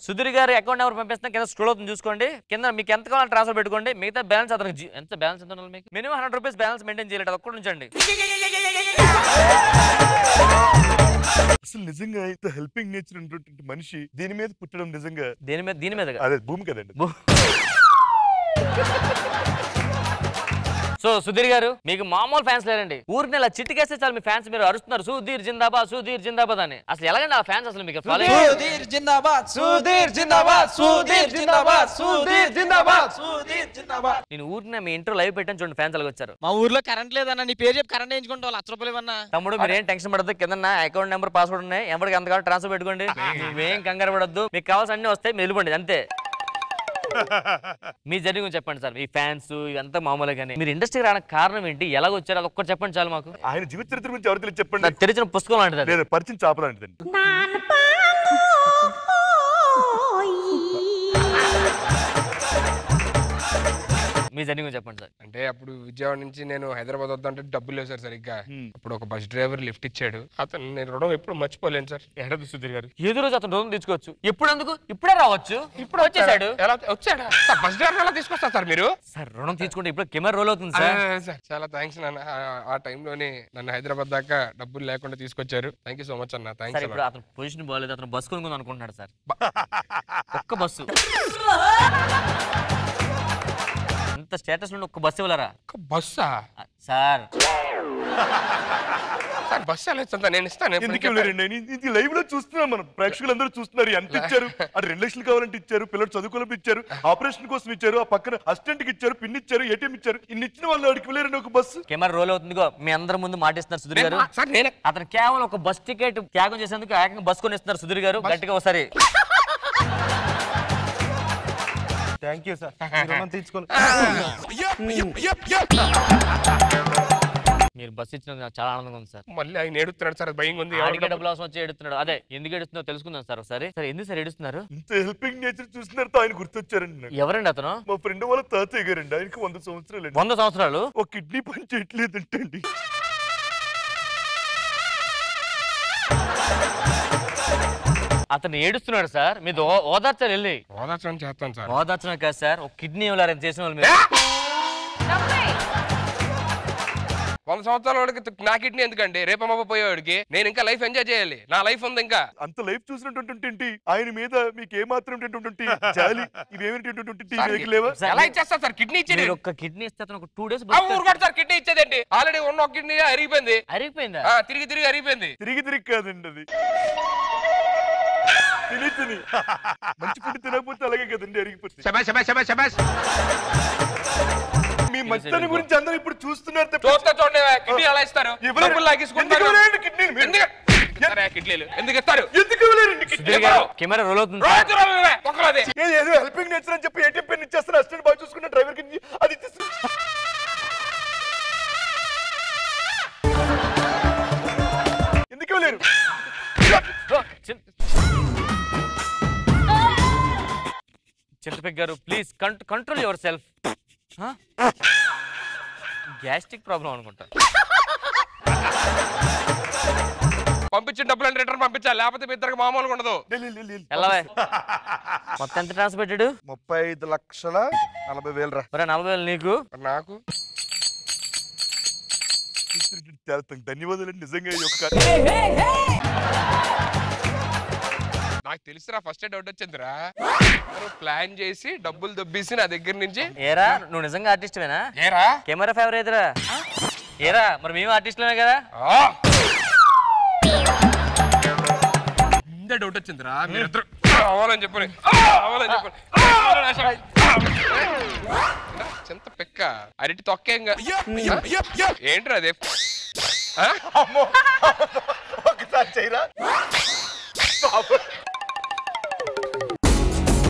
సుధీర్ గారు అకౌంట్ నెంబర్ పంపిస్తున్నా, కింద స్క్రోల్ అవుతుంది చూసుకోండి. కింద మీకు ఎంత కావాలో ట్రాన్స్ఫర్ పెట్టుకోండి. మిగతా బ్యాలెన్స్ అతనికి ఎంత బ్యాలెన్స్ ఎంత ఉండాలి మీకు? మినిమం 100 రూపీస్ బ్యాలెన్స్ మెయింటైన్ చేయలేదు, అది ఒక్కటి ఉంచండి. అసలు నిజంగా ఇంత హెల్పింగ్ నేచర్ ఉన్నటువంటి మనిషి దీని మీద పుట్టడం నిజంగా దీని మీద అదే భూమి కదండి. సో సుధీర్ గారు మీకు మామూలు ఫ్యాన్స్ లేరండి. ఊరికి ఇలా చిట్టికేస్తే చాలు మీ ఫ్యాన్స్ మీరు అరుస్తున్నారు సుధీర్ జిందాబాద్, సుధీర్ జిందాబాద్ అని. అసలు ఎలాగండి ఆ ఫ్యాన్స్ అసలు మీకు? సుధీర్ జిందాబాద్, సుధీర్ జిందాబాద్, సుధీర్ జిందాబాద్, సుధీర్ జిందాబాద్, సుధీర్ జిందాబాద్. నేను ఊరిని మీ ఇంట్లో లైవ్ పెట్టాను చూడండి, ఫ్యాన్స్ అలాగ వచ్చారు. మా ఊర్లో కరెంట్ లేదన్న, నీ పేరు చెప్పి కరెంట్ వేయించుకుంటావు 1,00,000 రూపాయలు ఇవ్వన్నా. తమ్ముడు మీరు ఏం టెన్షన్ పడద్దు, కింద అకౌంట్ నెంబర్ పాస్వర్డ్ ఉన్నాయి, ఎవరికి ఎంత కావాలి ట్రాన్స్ఫర్ పెట్టుకోండి. మీరేం కంగారు పడద్దు, మీకు కావాల్సిన అన్ని వస్తాయి, మీరు వెళ్ళిపోండి అంతే. మీ జర్నీ గురించి చెప్పండి సార్. మీ ఫ్యాన్స్ ఇదంతా మామూలుగానే. మీరు ఇండస్ట్రీకి రావడానికి కారణం ఏంటి, ఎలాగ వచ్చారు, అది ఒక్కటి చెప్పండి చాలు మాకు. ఆయన జీవిత చరిత్ర గురించి ఎవరు తెలియదు చెప్పండి. తెరిచిన పుస్తకం లాంటిది, పరిచయం చాప లాంటిదండి. మీ జర్నీ గురించి చెప్పండి సార్. అంటే అప్పుడు విజయవాడ నుంచి నేను హైదరాబాద్ వద్దంటే డబ్బులు లేవు సార్ సరిగ్గా. అప్పుడు ఒక బస్ డ్రైవర్ లిఫ్ట్ ఇచ్చాడు, అతను నేను రుణం ఎప్పుడు మర్చిపోలేను సార్. ఎడదు సుధీర్ గారు, ఏదో రోజు అతను రుణం తీసుకోవచ్చు. ఎప్పుడు అందుకు ఇప్పుడే రావచ్చు. ఇప్పుడు వచ్చేసాడు. ఎలా వచ్చాడా? బస్ డ్రైవర్ ఎలా తీసుకొస్తారు సార్ మీరు? సార్ రుణం తీసుకుంటే ఇప్పుడు కెమెరా రోల్ అవుతుంది సార్. చాలా థ్యాంక్స్ నాన్న, ఆ టైంలోనే నన్ను హైదరాబాద్ దాకా డబ్బులు లేకుండా తీసుకొచ్చారు. థ్యాంక్ యూ సో మచ్ అన్న. థ్యాంక్స్. ఇప్పుడు అతను పొజిషన్ బాగాలేదు, అతను బస్సు కొనుక్కుందాం అనుకుంటున్నాడు సార్. ఒక్క బస్సు అంత స్టేటస్ నుండి ఒక్క బస్సు ఇవ్వలేరా? బస్సా సార్? బస్సు ఎలా ఇస్తా? నేను ఇస్తాను. ఇది లైవ్ లో చూస్తున్నాం మనం, ప్రేక్షకులందరూ చూస్తున్నారు. ఎంత ఇచ్చారు? అది 2 లక్షలు కావాలంటే ఇచ్చారు, పిల్లలు చదువుకోవాలంటే ఇచ్చారు, ఆపరేషన్ కోసం ఇచ్చారు, ఆ పక్కన అసిస్టెంట్ కి ఇచ్చారు, పిన్ ఇచ్చారు, ఏటీఎం ఇచ్చారు. ఇన్ని ఇచ్చిన వాళ్ళు అడిగి వెళ్ళారండి ఒక బస్సు. కెమెరా రోల్ అవుతుంది, మీ అందరి ముందు మాటిస్తున్నారు సుధీర్ గారు. అతను కేవలం ఒక బస్ టికెట్ త్యాగం చేసేందుకు ఏకంగా బస్ కొని ఇస్తున్నారు సుధీర్ గారు. గట్టిగా ఒకసారి థ్యాంక్ యూ సార్. మీరు బస్ ఇచ్చినందుకు నాకు చాలా ఆనందంగా ఉంది సార్. మళ్ళీ ఆయన ఏడుస్తున్నాడు సార్, భయంగా ఉంది. డబ్బులు అవసరం వచ్చి ఏడుస్తున్నాడు. అదే ఎందుకు ఏడుస్తుందో తెలుసుకుందాం సార్ ఒకసారి. సార్ ఎందుకు సార్ ఏడుస్తున్నారు? ఇంత హెల్పింగ్ నేచర్ చూస్తున్నారు, ఆయన గుర్తొచ్చారండి. ఎవరండి అతను? మా ఫ్రెండ్ వాళ్ళ తాతయ్య గారండి, ఆయనకి 100 సంవత్సరాలు. 100 సంవత్సరాలు? ఒక కిడ్నీ పని చేయట్లేదంటండి. అతను ఏడుస్తున్నాడు సార్ మీరు ఓదార్చాలి వెళ్ళి. ఓదార్చడం చేస్తాను సార్. ఓదార్చడం కాదు సార్, ఒక కిడ్నీ ఇవ్వలేరు చేసిన వాళ్ళు మీరు. 100 సంవత్సరాల వాడికి నా కిడ్నీ ఎందుకండి? రేపమ్మ పోయేవాడికి నేను ఇంకా లైఫ్ ఎంజాయ్ చేయాలి. నా లైఫ్ ఉంది ఇంకా. అంత లైఫ్ చూసినటువంటి ఆయన మీద మీకు ఏమాత్రం జాలి ఇవేమిలేవా? ఎలా ఇచ్చేస్తా సార్ కిడ్నీ ఇచ్చేది? ఒక కిడ్నీ ఇస్తే అతను ఒక 2 days ఊరుకోడు సార్. కిడ్నీ ఇచ్చేదండి ఆల్రెడీ ఉన్న ఒక కిడ్నీ అరిగిపోయింది. అరిగిపోయిందా? తిరిగి తిరిగి అరిగిపోయింది. తిరిగి కాదండి అది తిని మంచి ఫుడ్ తినకపోతే అలాగే కదండి అరిగిపోతుంది. మీ మంచి గురించి అందరూ ఇప్పుడు చూస్తున్నారు. చూడండి కిడ్నీ ఎలా ఇస్తారు? ఎందుకు ఇస్తారు? కెమెరా రోల్ అవుతుంది. ఏదో హెల్పింగ్ నేచర్ అని చెప్పి ఏటీఎం పిన్ ఇచ్చేస్తారు. అసిస్టెంట్ బాయ్ చూసుకున్న డ్రైవర్ కి అది ఎందుకు ఇవ్వలేరు? చింతపేక్ గారు please control your self. Gastric problem అనుకుంటా. పంపించిన డబ్బులు రిటర్న్ పంపించాలి, లేకపోతే మీ ఇద్దరికి మామూలుగా ఉండదు. ఎలా మొత్తం ఎంత ట్రాన్స్ పెట్టాడు? 35,40,000 రా. 40,000 నీకు నాకు ధన్యవాదాలు నిజంగా. నాకు తెలుసురా ఫస్ట్ డౌట్ వచ్చిందిరా. ప్లాన్ చేసి డబ్బులు దొబ్బేసి నా దగ్గర నుంచి. ఏరా నువ్వు నిజంగా ఆర్టిస్ట్వేనా? ఏరా కెమెరా ఫేవర్ ఏదిరా? ఏరా మరి మేము ఆర్టిస్టులమే కదా. ఇంత డౌట్ వచ్చిందిరా. మీరిద్దరు అవ్వాలని చెప్పని చింత పెక్క అరటి తొక్కేంగా ఏంట్రా అదే? ఒకసారి చేయరా.